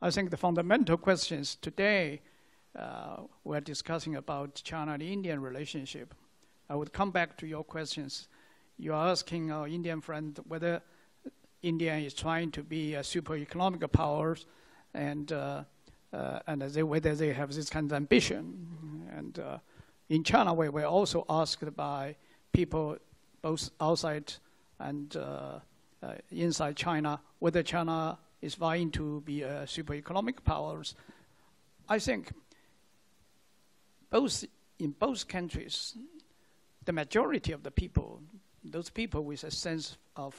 I think the fundamental questions today we're discussing about China and Indian relationship. I would come back to your questions. You are asking our Indian friend whether India is trying to be a super economic power, and whether they have this kind of ambition. And in China, we were also asked by people both outside and inside China whether China is vying to be a super economic power. I think in both countries, the majority of the people, those people with a sense of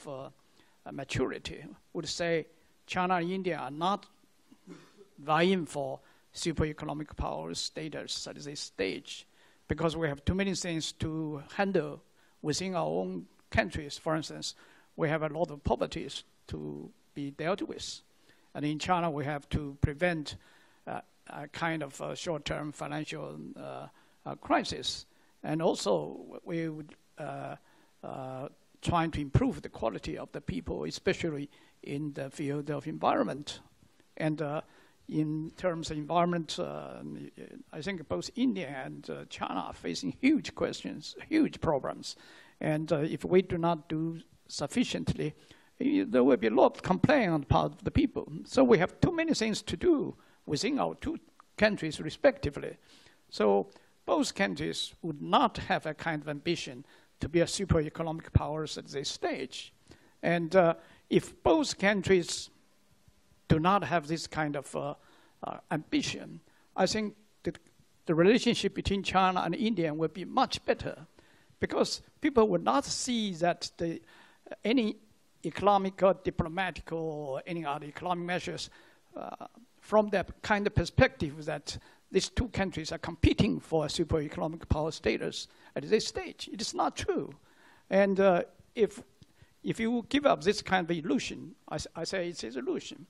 maturity, would say China and India are not vying for super economic power status at this stage, because we have too many things to handle within our own countries. For instance, we have a lot of poverty to be dealt with. And in China, we have to prevent a kind of short-term financial crisis. And also, we would trying to improve the quality of the people, especially in the field of environment. And in terms of environment, I think both India and China are facing huge questions, huge problems. And if we do not do sufficiently, there will be a lot of complaint on the part of the people. So we have too many things to do within our two countries respectively. So both countries would not have a kind of ambition to be a super economic powers at this stage. And if both countries do not have this kind of ambition, I think that the relationship between China and India will be much better, because people would not see that any economic or diplomatic or any other economic measures from that kind of perspective that these two countries are competing for a super economic power status at this stage. It is not true. And if you give up this kind of illusion, I say it's an illusion,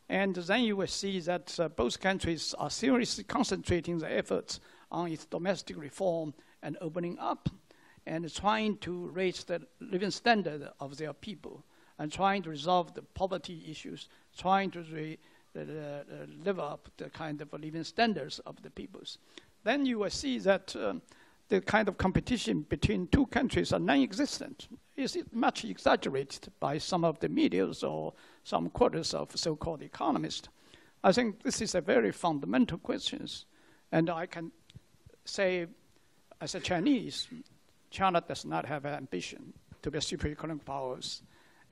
and then you will see that both countries are seriously concentrating their efforts on its domestic reform and opening up, and trying to raise the living standard of their people, and trying to resolve the poverty issues, trying to live up the kind of living standards of the peoples. Then you will see that the kind of competition between two countries are non-existent. It's much exaggerated by some of the medias or some quarters of so-called economists. I think this is a very fundamental question. And I can say, as a Chinese, China does not have an ambition to be a super economic powers.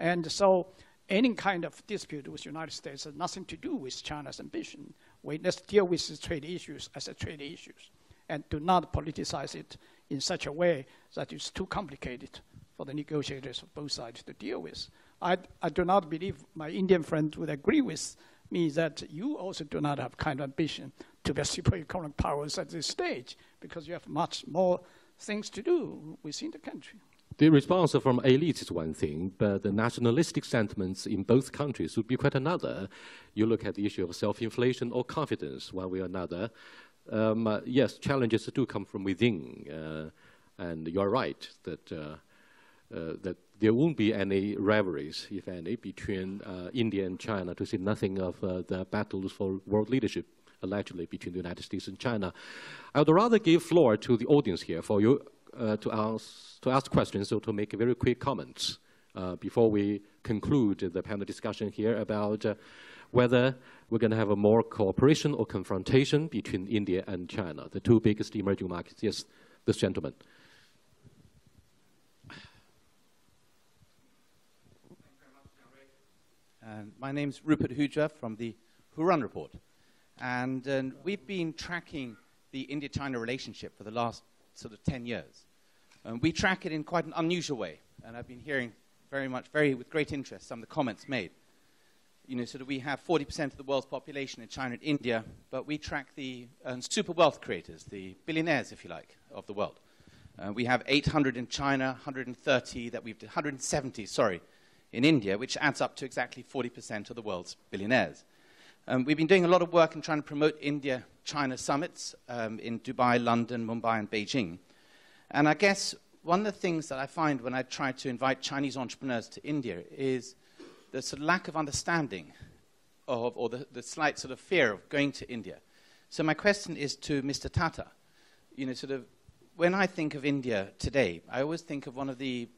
And so any kind of dispute with the United States has nothing to do with China's ambition. Let's deal with the trade issues as a trade issues, and do not politicize it in such a way that it's too complicated for the negotiators of both sides to deal with. I do not believe my Indian friend would agree with me that you also do not have kind of ambition to be a super economic powers at this stage, because you have much more things to do within the country. The response from elites is one thing, but the nationalistic sentiments in both countries would be quite another. You look at the issue of self-inflation or confidence, one way or another. Yes, challenges do come from within, and you're right that that there won't be any rivalries, if any, between India and China, to say nothing of the battles for world leadership, allegedly, between the United States and China. I would rather give floor to the audience here for you to ask questions or to make very quick comments before we conclude the panel discussion here about whether we're going to have a more cooperation or confrontation between India and China, the two biggest emerging markets. Yes, this gentleman. My name's Rupert Hujra from the Huron Report. And we've been tracking the India-China relationship for the last sort of 10 years. We track it in quite an unusual way. And I've been hearing with great interest, some of the comments made. You know, sort of we have 40% of the world's population in China and India, but we track the super wealth creators, the billionaires, if you like, of the world. We have 800 in China, 170, in India, which adds up to exactly 40% of the world's billionaires. We've been doing a lot of work in trying to promote India-China summits in Dubai, London, Mumbai, and Beijing. And I guess one of the things that I find when I try to invite Chinese entrepreneurs to India is the sort of lack of understanding of, or the slight sort of fear of going to India. So my question is to Mr. Tata. You know, sort of, when I think of India today, I always think of one of the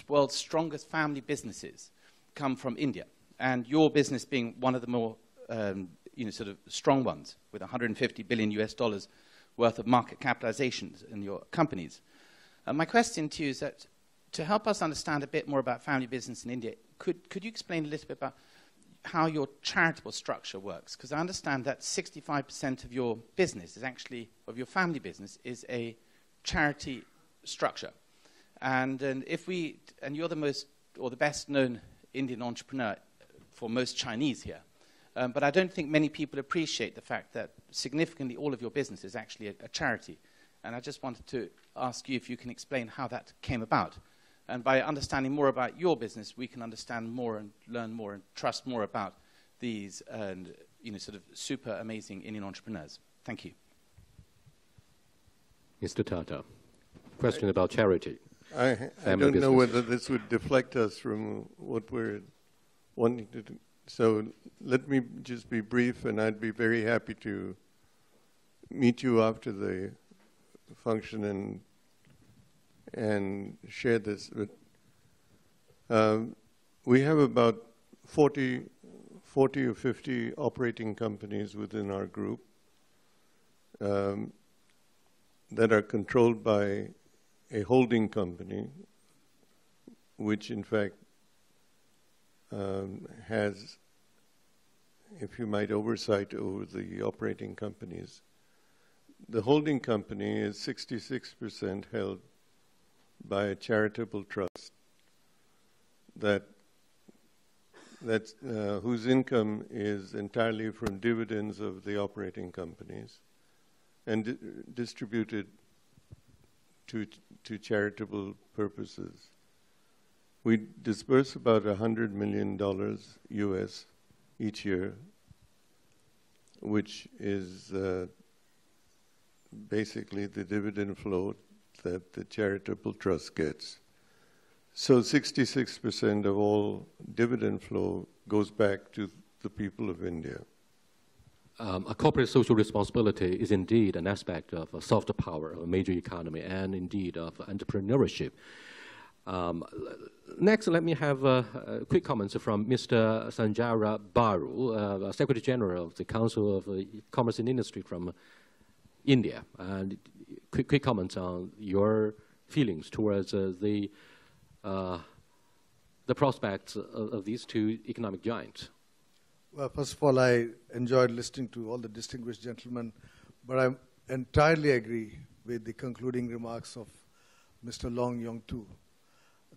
world's strongest family businesses come from India, and your business being one of the more sort of strong ones, with $150 billion US worth of market capitalizations in your companies. My question to you is that, to help us understand a bit more about family business in India, could you explain a little bit about how your charitable structure works? Because I understand that 65% of your business is actually, of your family business, is a charity structure. And you're the most, or the best known Indian entrepreneur for most Chinese here. But I don't think many people appreciate the fact that significantly all of your business is actually a charity. And I just wanted to ask you if you can explain how that came about. And by understanding more about your business, we can understand more and learn more and trust more about these sort of super amazing Indian entrepreneurs. Thank you. Mr. Tata, question about charity. I don't know whether this would deflect us from what we're wanting to do. So let me just be brief, and I'd be very happy to meet you after the function and share this. But we have about 40 or 50 operating companies within our group that are controlled by a holding company, which in fact has, if you might, oversight over the operating companies. The holding company is 66% held by a charitable trust whose income is entirely from dividends of the operating companies and distributed to charitable purposes. We disperse about $100 million US each year, which is basically the dividend flow that the charitable trust gets. So 66% of all dividend flow goes back to the people of India. A corporate social responsibility is indeed an aspect of a soft power of a major economy and indeed of entrepreneurship. Next, let me have quick comments from Mr. Sanjara Baru, Secretary General of the Council of Commerce and Industry from India. And quick comments on your feelings towards the prospects of these two economic giants. Well, first of all, I enjoyed listening to all the distinguished gentlemen, but I entirely agree with the concluding remarks of Mr. Long Yong-tu,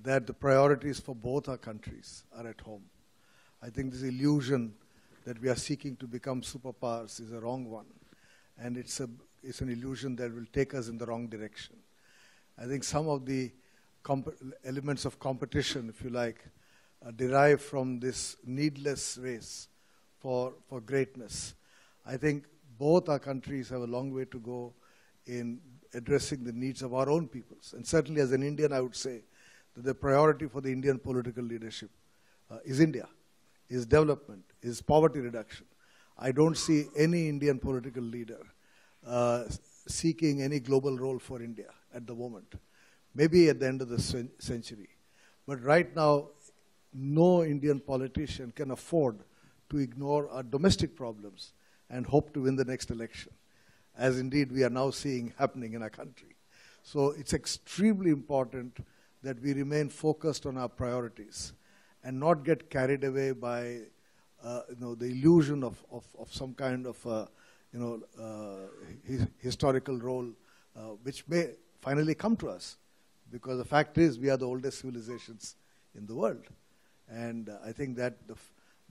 that the priorities for both our countries are at home. I think this illusion that we are seeking to become superpowers is a wrong one, and it's an illusion that will take us in the wrong direction. I think some of the elements of competition, if you like, derive from this needless race for greatness. I think both our countries have a long way to go in addressing the needs of our own peoples. And certainly as an Indian, I would say that the priority for the Indian political leadership is India, is development, is poverty reduction. I don't see any Indian political leader seeking any global role for India at the moment. Maybe at the end of the century. But right now, no Indian politician can afford to ignore our domestic problems and hope to win the next election, as indeed we are now seeing happening in our country. So it's extremely important that we remain focused on our priorities and not get carried away by the illusion of some kind of historical role which may finally come to us, because the fact is we are the oldest civilizations in the world. And I think that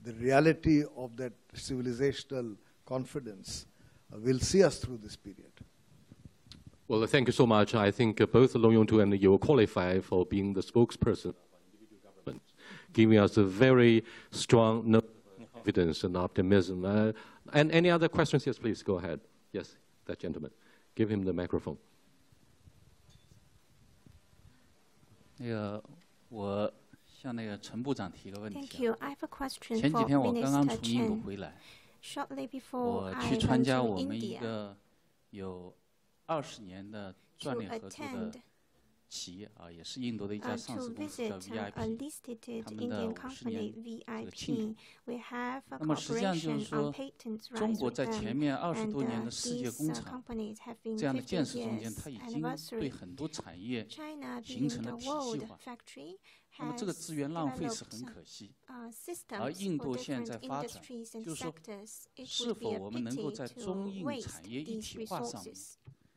the reality of that civilizational confidence will see us through this period. Well, thank you so much. I think both Long Yong-tu and you qualify for being the spokesperson of individual governments, giving us a very strong confidence and optimism. And any other questions? Yes, please, go ahead. Yes, that gentleman. Give him the microphone. 我向那个陈部长提个问题。 Thank you. I have a question 前几天我刚刚 for 从印度 Minister 回来， Shortly before 我 I 去参 went 加 to 我们一 India 个有20年的锻炼合作的 attend 企业啊，也是印度的一家上市 to 公司叫 visit a VIP， listed 他们的 Indian 50 company 年这个庆 VIP. 祝。 We have a 那么实际上就是 cooperation 说 on patents 中 rights 国 with 在前 them, 面20多 and 年的世界 these 工厂 companies have been 这样的 50建设中间， years 它已经对 anniversary. 很多产业 China 形 being 成 the 了体 world 系化。 factory 那么这个 has 资源浪费是 developed 很可惜，而 systems 印 for 度现 different 在发展， industries and 就是说 sectors. It 是 would 否 be a 我们能够 pity 在 to 中印 waste 产业一 these 体化上面， resources.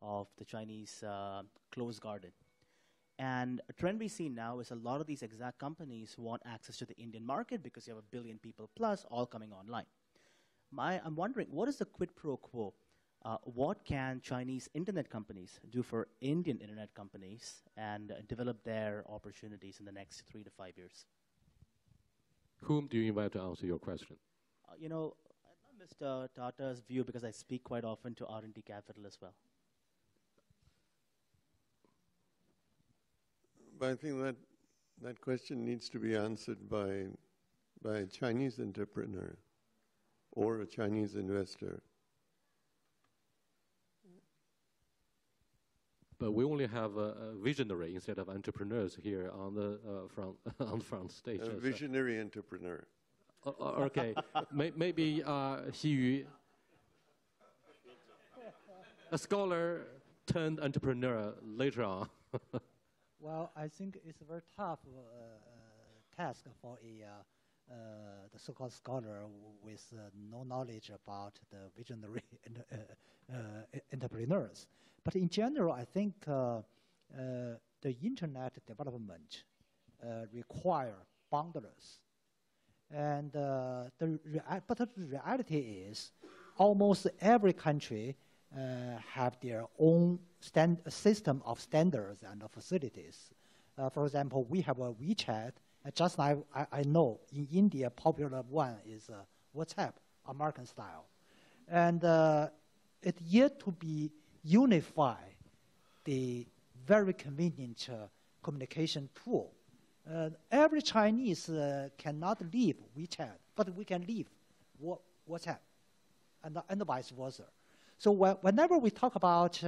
of the Chinese closed garden. And a trend we see now is a lot of these exact companies want access to the Indian market because you have 1 billion people plus all coming online. I'm wondering, what is the quid pro quo? What can Chinese internet companies do for Indian internet companies and develop their opportunities in the next 3 to 5 years? Whom do you invite to answer your question? You know, I love Mr. Tata's view because I speak quite often to R&D Capital as well. But I think that question needs to be answered by a Chinese entrepreneur or a Chinese investor. But we only have a visionary instead of entrepreneurs here on the front stage. A visionary entrepreneur. Okay, maybe Xi Yu, a scholar turned entrepreneur later on. Well, I think it's a very tough task for the so-called scholar with no knowledge about the visionary entrepreneurs. But in general, I think the internet development require boundaries. And but the reality is, almost every country have their own system of standards and facilities. For example, we have a WeChat. Just now, I know in India, popular one is WhatsApp, American style. And it's yet to be unified, the very convenient communication tool. Every Chinese cannot leave WeChat, but we can leave WhatsApp, and vice versa. So whenever we talk about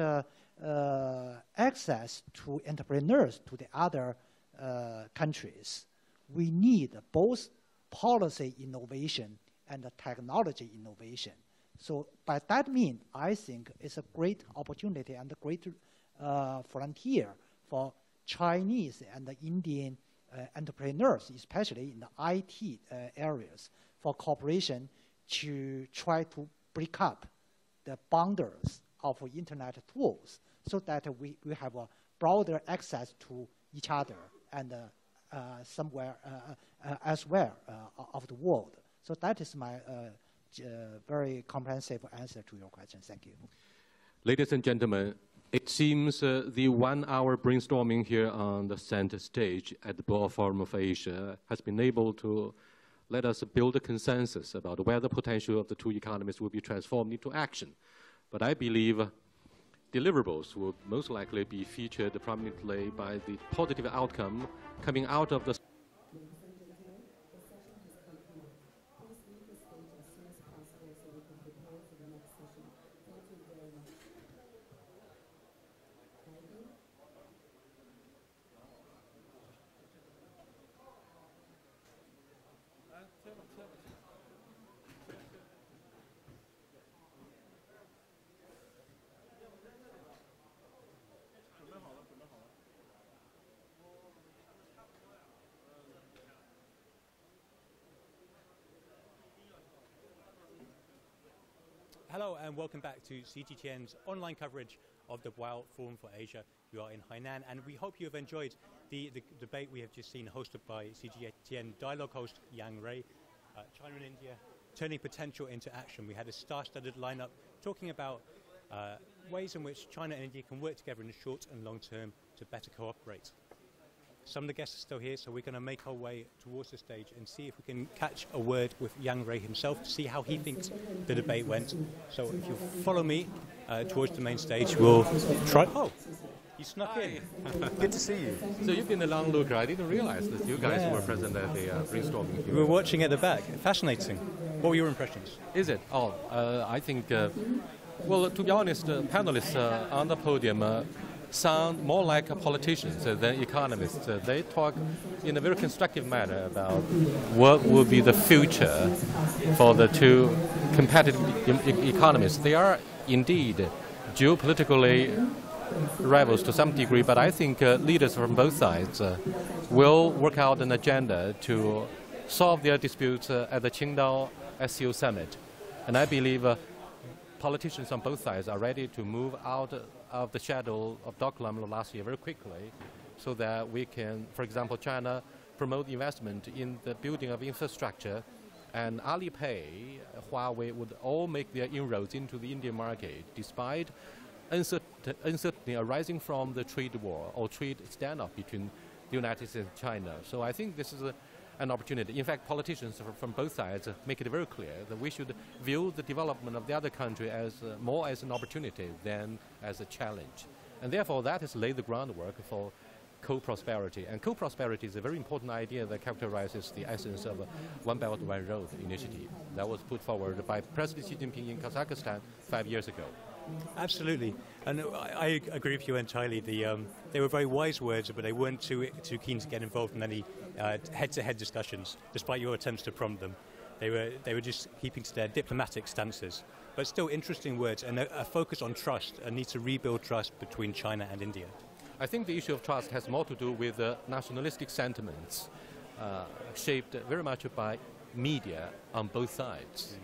access to entrepreneurs to the other countries, we need both policy innovation and technology innovation. So by that means, I think it's a great opportunity and a great frontier for Chinese and the Indian entrepreneurs, especially in the IT areas, for cooperation to try to break up the boundaries of internet tools so that we have a broader access to each other and somewhere elsewhere of the world. So that is my very comprehensive answer to your question. Thank you. Ladies and gentlemen, it seems the 1 hour brainstorming here on the center stage at the World Forum of Asia has been able to let us build a consensus about where the potential of the two economies will be transformed into action. But I believe deliverables will most likely be featured prominently by the positive outcome coming out of the Hello and welcome back to CGTN's online coverage of the World Forum for Asia. We are in Hainan and we hope you have enjoyed the debate we have just seen hosted by CGTN dialogue host Yang Rui. China and India turning potential into action. We had a star-studded lineup talking about ways in which China and India can work together in the short and long term to better cooperate. Some of the guests are still here, so we're going to make our way towards the stage and see if we can catch a word with Yang Rui himself to see how he thinks the debate went. So if you follow me towards the main stage, we'll try... Oh, you snuck in. Good to see you. So you've been a long looker. I didn't realize that you guys were present at the brainstorming. We were watching at the back. Fascinating. What were your impressions? Is it? Oh, I think, well, to be honest, panelists on the podium sound more like politicians than economists. They talk in a very constructive manner about what will be the future for the two competitive economies. They are indeed geopolitically rivals to some degree, but I think leaders from both sides will work out an agenda to solve their disputes at the Qingdao SCO summit. And I believe politicians on both sides are ready to move out of the shadow of dot-com last year very quickly so that we can, for example, China promote investment in the building of infrastructure, and Alipay, Huawei would all make their inroads into the Indian market despite uncertainty arising from the trade war or trade standoff between the United States and China. So I think this is an opportunity. In fact, politicians from both sides make it very clear that we should view the development of the other country as more as an opportunity than as a challenge. And therefore, that has laid the groundwork for co-prosperity. And co-prosperity is a very important idea that characterizes the essence of One Belt, One Road initiative that was put forward by President Xi Jinping in Kazakhstan 5 years ago. Absolutely, and I agree with you entirely. They were very wise words, but they weren't too keen to get involved in any head-to-head discussions, despite your attempts to prompt them. They were just keeping to their diplomatic stances, but still interesting words and a focus on trust, a need to rebuild trust between China and India. I think the issue of trust has more to do with nationalistic sentiments, shaped very much by media on both sides.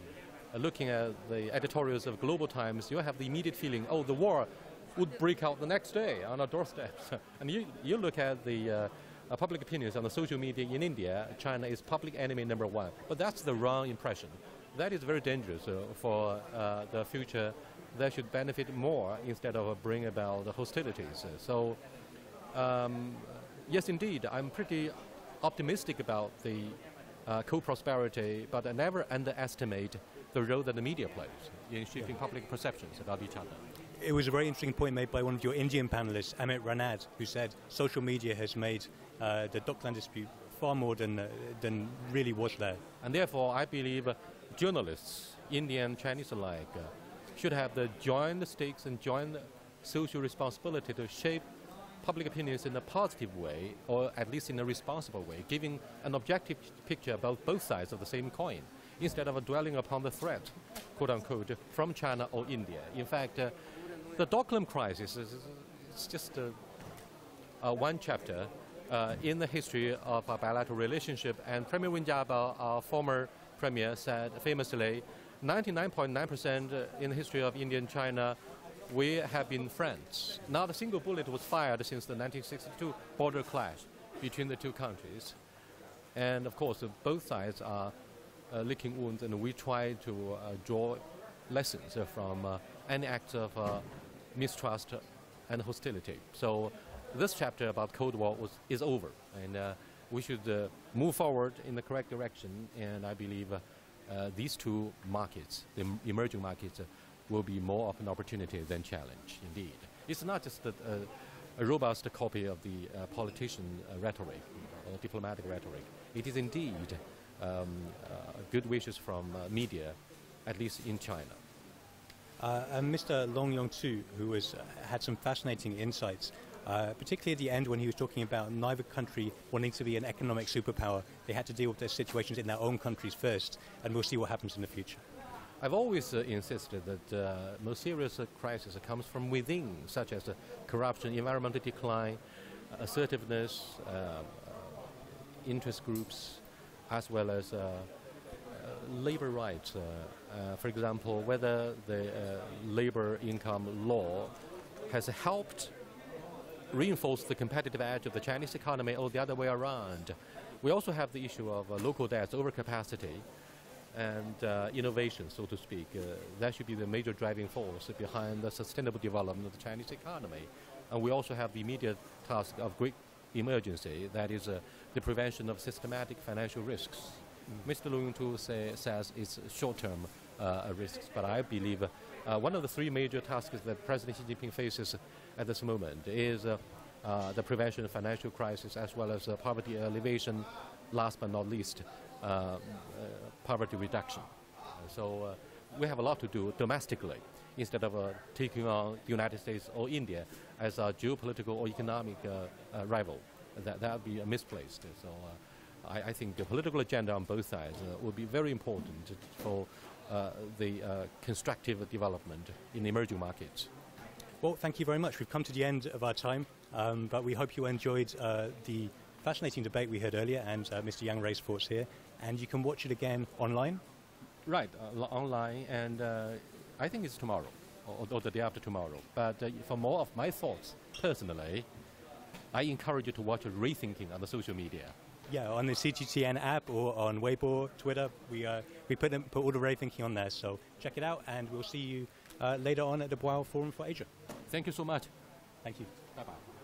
Looking at the editorials of Global Times, you have the immediate feeling, oh, the war would break out the next day on our doorstep. And you look at the public opinions on the social media in India, China is public enemy number one. But that's the wrong impression. That is very dangerous for the future. That should benefit more instead of bring about hostilities. So, yes, indeed, I'm pretty optimistic about the co-prosperity, but I never underestimate the role that the media plays in shaping public perceptions about each other. It was a very interesting point made by one of your Indian panelists, Amit Ranad, who said social media has made the Dockland dispute far more than really was there. And therefore, I believe journalists, Indian, Chinese alike, should have the joint stakes and joint social responsibility to shape public opinions in a positive way, or at least in a responsible way, giving an objective picture about both sides of the same coin, instead of dwelling upon the threat, quote-unquote, from China or India. In fact, the Dockland crisis is just one chapter in the history of our bilateral relationship. And Premier Winjaba, our former premier, said famously, 99.9% in the history of India and China, we have been friends. Not a single bullet was fired since the 1962 border clash between the two countries. And of course, both sides are licking wounds, and we try to draw lessons from any acts of mistrust and hostility. So this chapter about Cold War is over, and we should move forward in the correct direction, and I believe these two markets, the emerging markets, will be more of an opportunity than challenge, indeed. It's not just a robust copy of the politician rhetoric or diplomatic rhetoric. It is indeed good wishes from media, at least in China. And Mr. Long Yong-tu, who had some fascinating insights, particularly at the end when he was talking about neither country wanting to be an economic superpower. They had to deal with their situations in their own countries first, and we'll see what happens in the future. I've always insisted that most serious crisis comes from within, such as corruption, environmental decline, assertiveness, interest groups, as well as labor rights. For example, whether the labor income law has helped reinforce the competitive edge of the Chinese economy or the other way around. We also have the issue of local debts, overcapacity, and innovation, so to speak. That should be the major driving force behind the sustainable development of the Chinese economy. And we also have the immediate task of great emergency, that is the prevention of systematic financial risks. Mr. Long Yong-tu says it's short-term risks, but I believe one of the three major tasks that President Xi Jinping faces at this moment is the prevention of financial crisis, as well as poverty alleviation, last but not least, poverty reduction. So we have a lot to do domestically, instead of taking on the United States or India as a geopolitical or economic rival. That would be misplaced. So I think the political agenda on both sides will be very important for the constructive development in the emerging markets. Well, thank you very much. We've come to the end of our time, but we hope you enjoyed the fascinating debate we heard earlier and Mr. Yang Rei's thoughts here. And you can watch it again online? Right, online, and I think it's tomorrow, or the day after tomorrow. But for more of my thoughts, personally, I encourage you to watch Rethinking on the social media. Yeah, on the CGTN app or on Weibo, Twitter, we put all the Rethinking on there. So check it out, and we'll see you later on at the Boao Forum for Asia. Thank you so much. Thank you. Bye-bye.